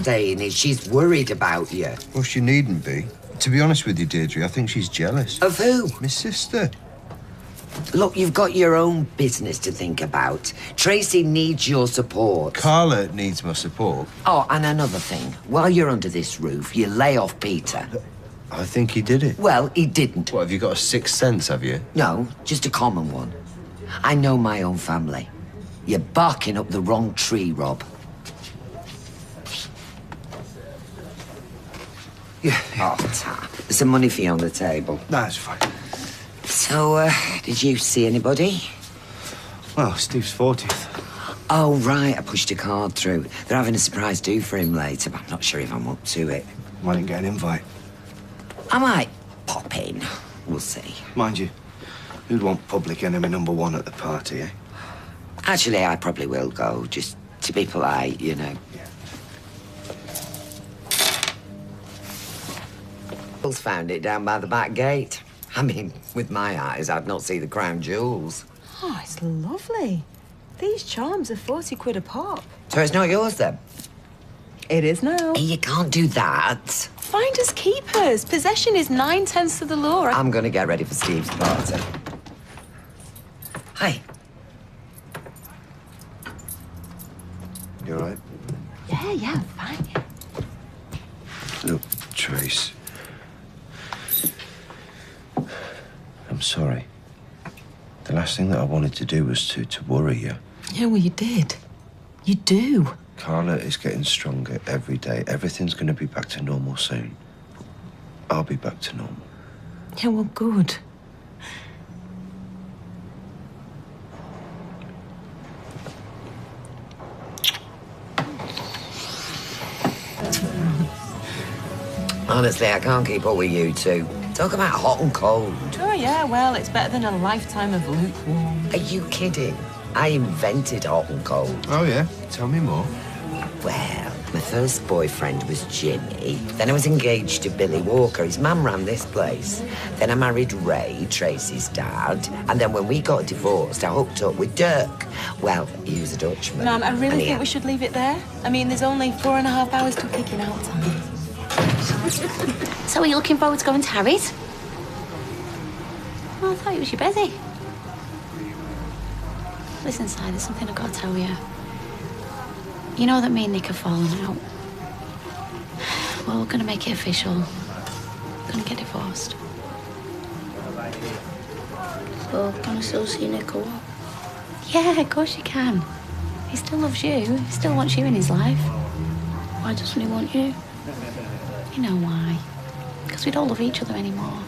Saying is she's worried about you. Well, she needn't be. To be honest with you, Deirdre, I think she's jealous. Of who? My sister. Look, you've got your own business to think about. Tracy needs your support. Carla needs my support. Oh, and another thing. While you're under this roof, you lay off Peter. I think he did it. Well, he didn't. What, have you got a sixth sense, have you? No, just a common one. I know my own family. You're barking up the wrong tree, Rob. Yeah. Oh, Ta. There's some money for you on the table. That's fine. So, did you see anybody? Well, Steve's 40th. Oh, right, I pushed a card through. They're having a surprise do for him later, but I'm not sure if I'm up to it. Why didn't get an invite? I might pop in. We'll see. Mind you, who'd want public enemy #1 at the party, eh? Actually, I probably will go, just to be polite, you know. Bill's found it down by the back gate. I mean, with my eyes, I'd not see the crown jewels. Oh, it's lovely. These charms are 40 quid a pop. So it's not yours, then? It is now. You can't do that. Finders keepers. Possession is 9/10 of the law. I'm going to get ready for Steve's party. Hi. You all right? Yeah, I'm fine. Look, Trace. I'm sorry. The last thing that I wanted to do was to worry you. Yeah, well, you did. You do. Carla is getting stronger every day. Everything's going to be back to normal soon. I'll be back to normal. Yeah, well, good. Honestly, I can't keep up with you two. Talk about hot and cold. Oh, yeah, well, it's better than a lifetime of lukewarm. Are you kidding? I invented hot and cold. Oh, yeah? Tell me more. Well, my first boyfriend was Jimmy. Then I was engaged to Billy Walker. His mum ran this place. Then I married Ray, Tracy's dad. And then when we got divorced, I hooked up with Dirk. Well, he was a Dutchman. Ma'am, I really And he think we should leave it there. I mean, there's only 4.5 hours till kicking out time. So are you looking forward to going to Harry's? Oh, I thought it was your busy. Listen, Si, there's something I've got to tell you. You know that me and Nick have fallen out. Well, we're going to make it official. We're going to get divorced. So, can I still see Nick or what? Yeah, of course you can. He still loves you. He still wants you in his life. Why doesn't he want you? You know why. Because we don't love each other anymore.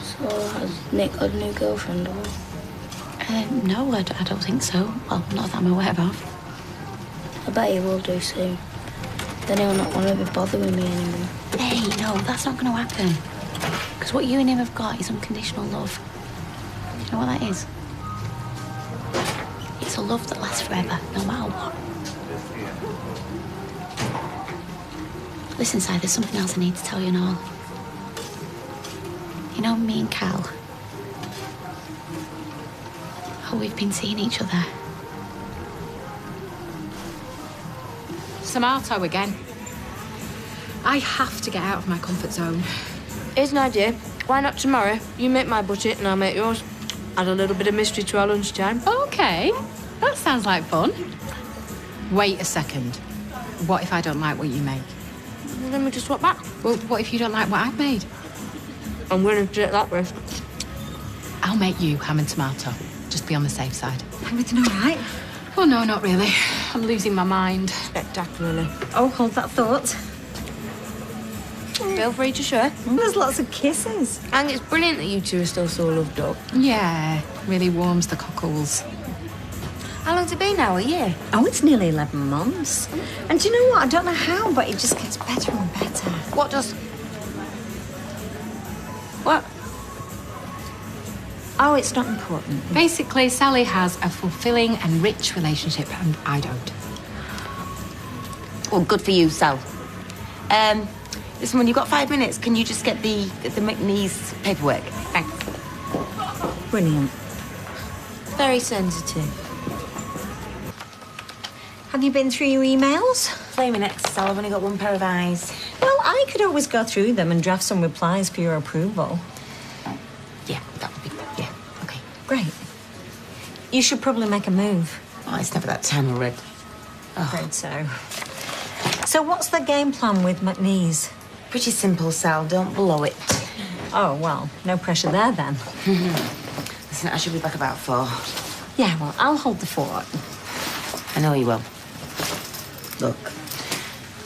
So, has Nick got a new girlfriend or what? No, I don't think so. Well, not that I'm aware of. I bet he will do soon. Then he'll not want to be bothering me anymore. Hey, no, that's not going to happen. Because what you and him have got is unconditional love. Do you know what that is? It's It's a love that lasts forever, no matter what. Listen, Si, there's something else I need to tell you and all. You know, me and Cal. Oh, we've been seeing each other. Tomato again. I have to get out of my comfort zone. Here's an idea. Why not tomorrow? You make my budget and I'll make yours. Add a little bit of mystery to our lunchtime. Okay, that sounds like fun. Wait a second. What if I don't like what you make? Well, then we just swap back. Well, what if you don't like what I've made? I'm willing to take that risk. I'll make you ham and tomato. Just be on the safe side. Everything all right? Oh, no, not really. I'm losing my mind. Spectacularly. Oh, hold that thought. Feel free to share. There's lots of kisses. And it's brilliant that you two are still so loved up. Yeah, really warms the cockles. How long's it been now? A year? Oh, it's nearly 11 months. And do you know what? I don't know how, but it just gets better and better. What does... What? Oh, it's not important. Basically, Sally has a fulfilling and rich relationship, and I don't. Well, good for you, Sal. Listen, when you've got 5 minutes, can you just get the McNeese paperwork? Thanks. Brilliant. Very sensitive. Have you been through your emails? Flaming it, Sal. I've only got one pair of eyes. Well, I could always go through them and draft some replies for your approval. Yeah, that would be... Yeah, OK. Great. You should probably make a move. Oh, it's never that time already. Oh. Afraid so. So what's the game plan with McNeese? Pretty simple, Sal. Don't blow it. Oh, well, no pressure there, then. Listen, I should be back about 4. Yeah, well, I'll hold the fort. I know you will. Look,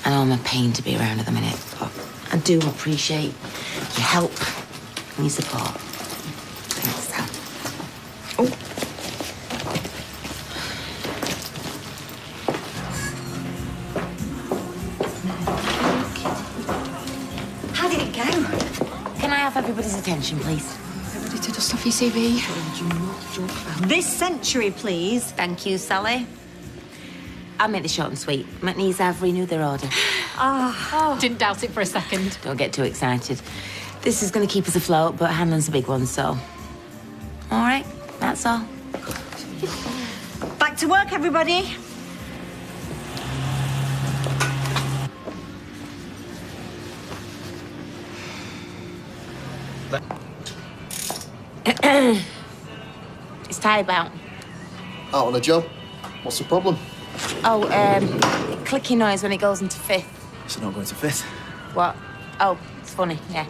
I know I'm a pain to be around at the minute, but I do appreciate your help and your support. Thanks, Sal. Oh. How did it go? Can I have everybody's attention, please? Ready to dust off your CV? This century, please. Thank you, Sally. I'll make this short and sweet. McNeese have renewed their order. Didn't doubt it for a second. Don't get too excited. This is going to keep us afloat, but Hanlon's a big one, so... All right, that's all. Back to work, everybody. It's Ty about. Out on a job? What's the problem? Oh, clicking noise when it goes into 5th. It's not going to 5th. What? Oh, it's funny, yeah.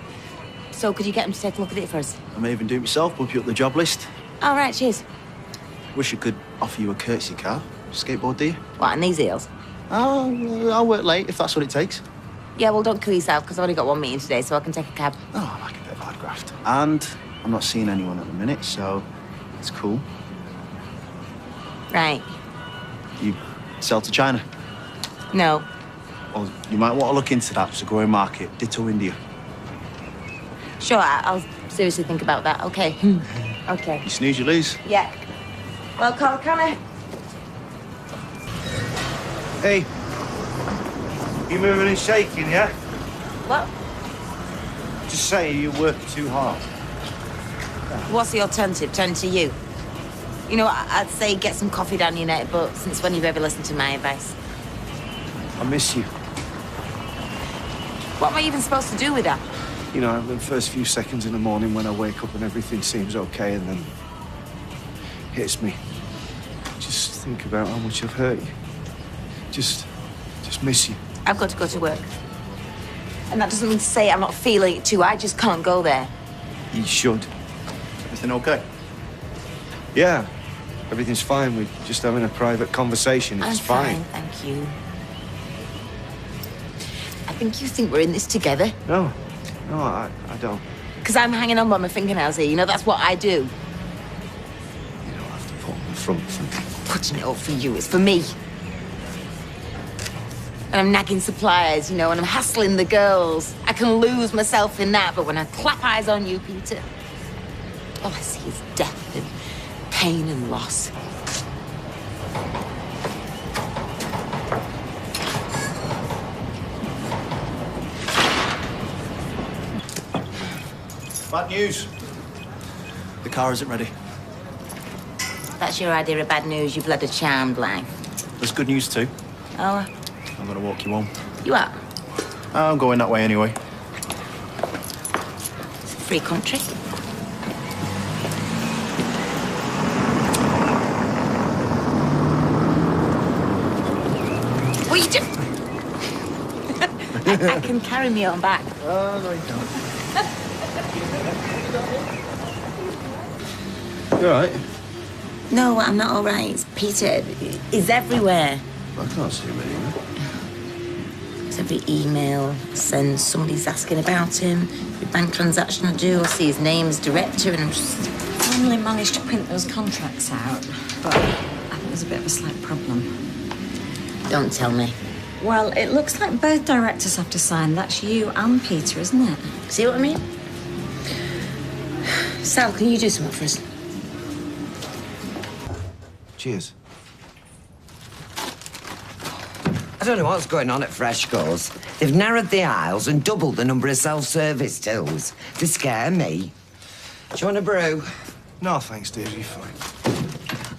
So could you get him to take a look at it for us? I may even do it myself, bump you up the job list. All right, cheers. Wish I could offer you a courtesy car. Skateboard, do you? What, in these heels? Oh, I'll work late if that's what it takes. Yeah, well, don't kill yourself, because I've only got 1 meeting today, so I can take a cab. Oh, I like a bit of hard graft. And I'm not seeing anyone at the minute, so it's cool. Right. You sell to China? No. Well, you might want to look into that. It's a growing market. Ditto India. Sure, I'll seriously think about that. OK. OK. You snooze, you lose. Yeah. Well, Carl, can I? Hey. You moving and shaking, yeah? What? Just say you're working too hard. What's the alternative? Turn to you? You know, I'd say get some coffee down your neck, but since when have you ever listened to my advice? I miss you. What am I even supposed to do with that? You know, the first few seconds in the morning when I wake up and everything seems okay, and then hits me. Just think about how much I've hurt you. Just miss you. I've got to go to work. And that doesn't mean to say I'm not feeling it too. I just can't go there. You should. Everything okay? Yeah. Everything's fine. We're just having a private conversation. It's I'm fine, thank you. I think you think we're in this together. No, I don't. Because I'm hanging on by my fingernails here. You know, that's what I do. You don't have to put on the front for me. Putting it up for you. It's for me. And I'm nagging suppliers, you know, and I'm hassling the girls. I can lose myself in that, but when I clap eyes on you, Peter, all I see is death and pain and loss. Bad news. The car isn't ready. That's your idea of bad news. You've led a charmed life. There's good news too. Oh, I'm gonna walk you home. you are? I'm going that way anyway. It's a free country. What are you doing? I can carry me on back. Oh, no, you can't. You all right? No, I'm not all right. Peter is everywhere. I can't see him anywhere. It's every email I send, somebody's asking about him. Every bank transaction I do, I see his name as director, and I'm just... Finally managed to print those contracts out, but I think there's a bit of a slight problem. Don't tell me. Well, it looks like both directors have to sign. That's you and Peter, isn't it? See what I mean? Sal, can you do something for us? Cheers. I don't know what's going on at Freshco's. They've narrowed the aisles and doubled the number of self-service tills. They scare me. Do you want a brew? No, thanks, Dave. You're fine.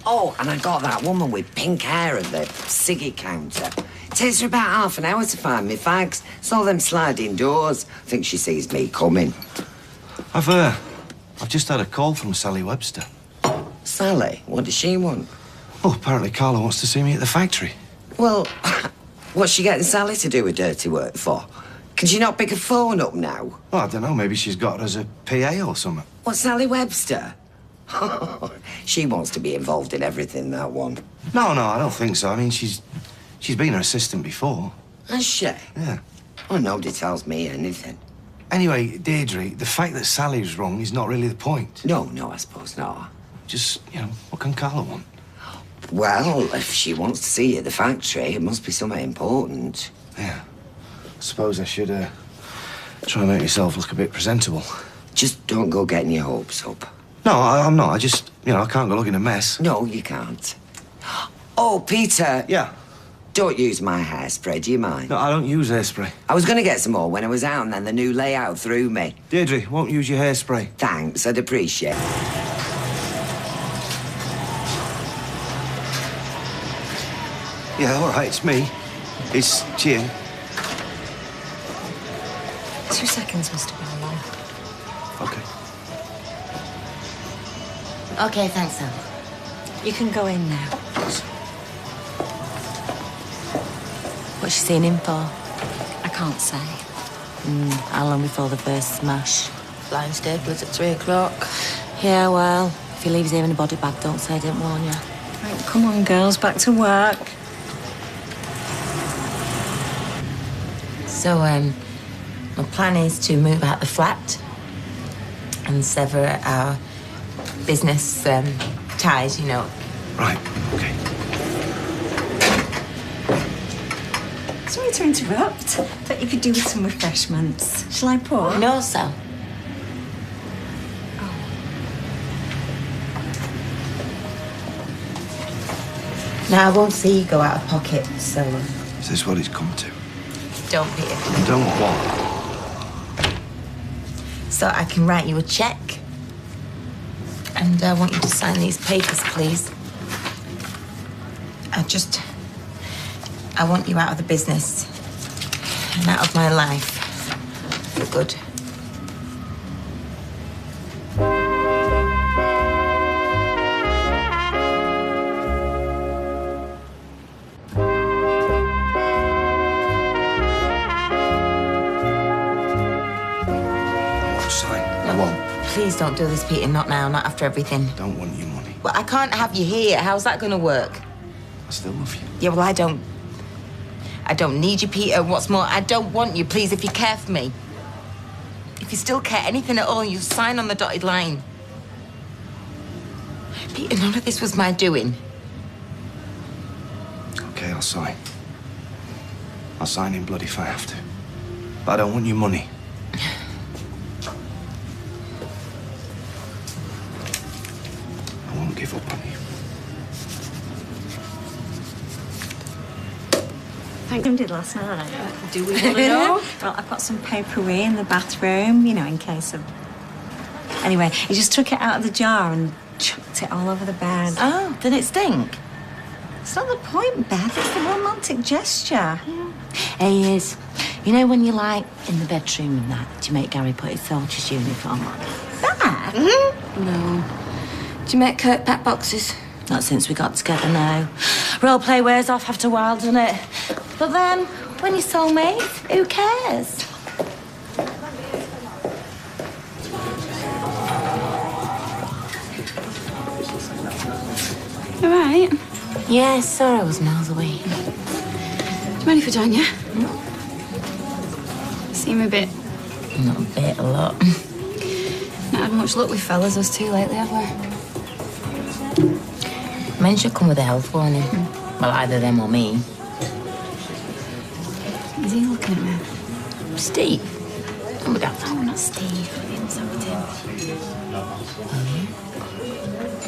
Oh, and I got that woman with pink hair at the ciggy counter. It takes her about half an hour to find me fags. It's all them sliding doors. I think she sees me coming. I've just had a call from Sally Webster. Sally? What does she want? Oh, apparently Carla wants to see me at the factory. Well, what's she getting Sally to do her dirty work for? Can she not pick a phone up now? Well, I don't know. Maybe she's got her as a PA or something. What, Sally Webster? She wants to be involved in everything, that one. No, I don't think so. I mean, she's been her assistant before. Has she? Yeah. Well, nobody tells me anything. Anyway, Deirdre, the fact that Sally's wrong is not really the point. No, I suppose not. Just, what can Carla want? Well, if she wants to see you at the factory, it must be something important. Yeah. I suppose I should, try and make myself look a bit presentable. Just don't go getting your hopes up. No, I'm not. I just, I can't go looking a mess. No, you can't. Oh, Peter. Yeah? Don't use my hairspray, do you mind? No, I don't use hairspray. I was going to get some more when I was out, and then the new layout threw me. Deirdre, won't use your hairspray. Thanks, I'd appreciate it. Yeah, all right, it's me. It's Chien. 2 seconds, Mr. Barlow. Okay. Okay, thanks, Sal. You can go in now. What's she seeing him for? I can't say. How long before the first smash? Blind staplers at 3 o'clock. Yeah, well. If he leaves here in a body bag, don't say I didn't warn you. Right, come on, girls, back to work. So, my plan is to move out the flat and sever our business ties, Right, okay. Sorry to interrupt. Thought you could do with some refreshments. Shall I pour? No, Sal. Now, I won't see you go out of pocket, so... Is this what it's come to? Don't, Peter. Don't what? So I can write you a check. And I want you to sign these papers, please. I want you out of the business. And out of my life. For good. Please don't do this, Peter. Not now, not after everything. Don't want your money. Well, I can't have you here. How's that going to work? I still love you. Yeah, well, I don't need you, Peter. What's more, I don't want you. Please, if you care for me. If you still care anything at all, you sign on the dotted line. Peter, none of this was my doing. Okay, I'll sign. I'll sign in blood if I have to. But I don't want your money. I won't give up on you. Thank you did last night. Do we want to know? Well, I've got some potpourri in the bathroom, in case of Anyway, he just took it out of the jar and chucked it all over the bed. Oh, did it stink? It's not the point, Beth. It's the romantic gesture. Hey, is. You know when you're like in the bedroom and that, do you make Gary put his soldier's uniform on? That? No. Do you make Kurt pack boxes? Not since we got together, no. Role play wears off after a while, doesn't it? But then, when you're soulmates, who cares? All right. Yeah, sorry I was miles away. Do you mind if I join you? Seem a bit... Not a bit, a lot. Not had much luck with fellas, us two, lately, have we? Men should come with a health warning. Well, either them or me. Is he looking at me? Steve. Oh, my God. Oh, not Steve. It's Tim.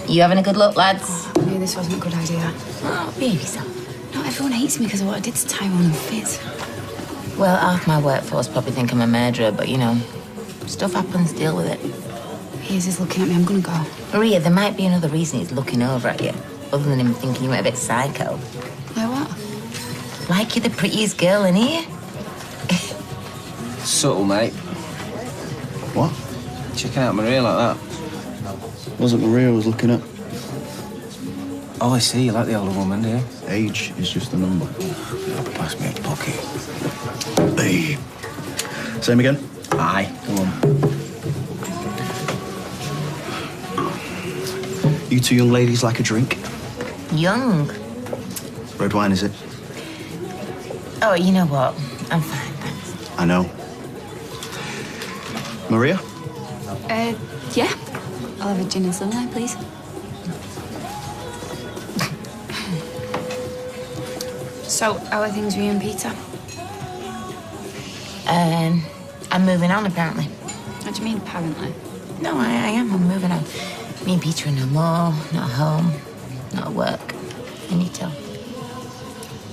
You having a good look, lads? Maybe this wasn't a good idea. Oh, behave yourself. Not everyone hates me because of what I did to Tyrone and Fizz. Well, half my workforce probably think I'm a murderer, but, you know, stuff happens, deal with it. He's looking at me, I'm gonna go. Maria, there might be another reason he's looking over at you, other than him thinking you went a bit psycho. Like what? Like you're the prettiest girl in here. Subtle, mate. What? Checking out Maria like that. Wasn't Maria I was looking at? Oh, I see. You like the older woman, do you? Age is just a number. Pass me a pocket. Hey. Same again? Aye. Come on. You two young ladies like a drink? Young? Red wine, is it? Oh, you know what? I'm fine, thanks. I know. Maria? Yeah. I'll have a gin and sunlight, please. So, how are things with you and Peter? I'm moving on, apparently. What do you mean, apparently? No, I am. I'm moving on. Me and Peter are no more, not at home, not at work. I need to.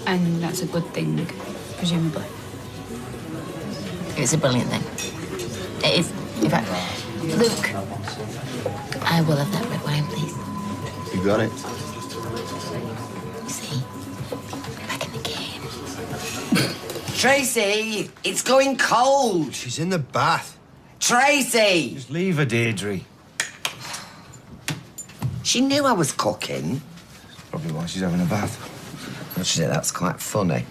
And that's a good thing, presumably. It's a brilliant thing. It is. In fact, Luke, I will have that red wine, please. You got it. See? Back in the game. Tracy, it's going cold. She's in the bath. Tracy! Just leave her, Deirdre. She knew I was cooking. Probably why she's having a bath. Actually, that's quite funny.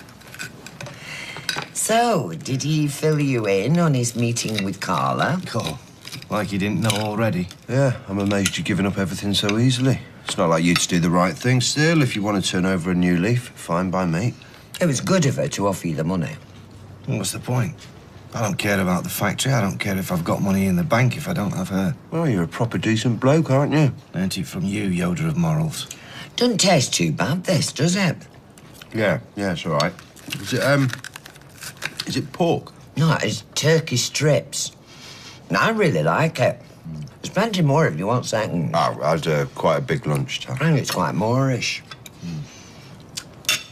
So, did he fill you in on his meeting with Carla? Cool. Like you didn't know already. Yeah, I'm amazed you've given up everything so easily. It's not like you to do the right thing. Still, if you want to turn over a new leaf, fine by me. It was good of her to offer you the money. What's the point? I don't care about the factory. I don't care if I've got money in the bank if I don't have her. Well, you're a proper decent bloke, aren't you? Learned it from you, Yoda of morals. Doesn't taste too bad, this, does it? Yeah, it's all right. Is it pork? No, it's turkey strips. I really like it. There's plenty more if you want seconds. Oh, I had quite a big lunch time. I think it's quite Moorish.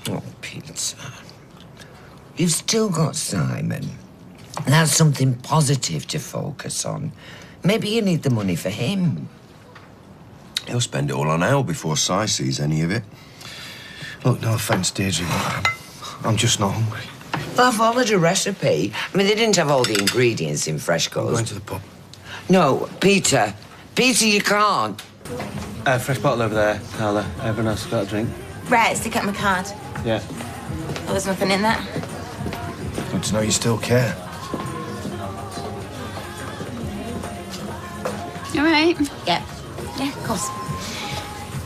Oh, Peter. You've still got Simon. That's something positive to focus on. Maybe you need the money for him. He'll spend it all on Ale before Si sees any of it. Look, no offence, Deirdre, but I'm just not hungry. Well, I followed a recipe. I mean, they didn't have all the ingredients in Freshco's. I'm going to the pub. No, Peter. Peter, you can't. Fresh bottle over there, Carla. Everyone else got a drink? Right, stick out my card. Yeah. Oh, there's nothing in that? Good to know you still care. You all right? Yeah. Yeah, of course.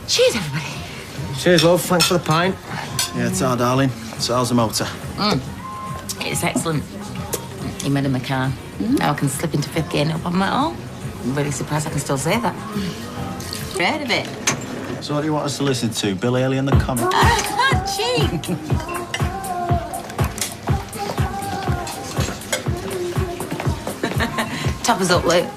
Cheers, everybody. Cheers, love. Thanks for the pint. Yeah, it's our darling. So how's the motor? It's excellent. He made him a car. Now I can slip into fifth gear, no problem at all. I'm really surprised I can still say that. Heard of it? So what do you want us to listen to? Bill Haley and the Comet? Cheap! Top us up, Luke.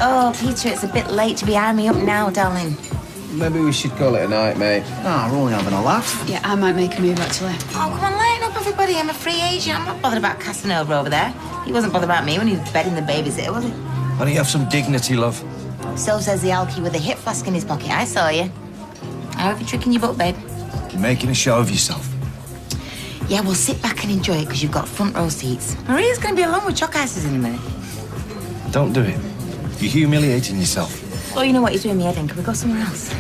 Oh, Peter, it's a bit late to be eyeing me up now, darling. Maybe we should call it a night, mate. Ah, we're only having a laugh. Yeah, I might make a move, actually. Oh, come on, lighten up, everybody. everybody. I'm a free agent. I'm not bothered about Casanova over there. He wasn't bothered about me when he was bedding the babysitter, was he? Why don't you have some dignity, love? So says the alky with a hip flask in his pocket. I saw you. How have you tricking your book, babe? You're making a show of yourself. Yeah, well, sit back and enjoy it because you've got front row seats. Maria's going to be along with chalk ices in a minute. Don't do it. You're humiliating yourself. Well, you know what? He's doing me head in. Can we go somewhere else?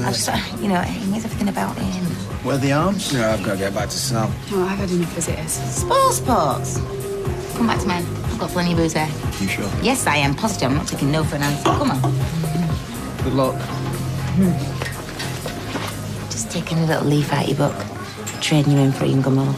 I just, you know, he knows everything about him. Where are the arms? No, I've got to get back to Sam. Oh, I've had enough visitors. Sports. Come back to mine. I've got plenty of booze there. You sure? Yes, I am positive. I'm not taking no for an answer. Come on. Good luck. Just taking a little leaf out of your book. Trading you in for a younger more.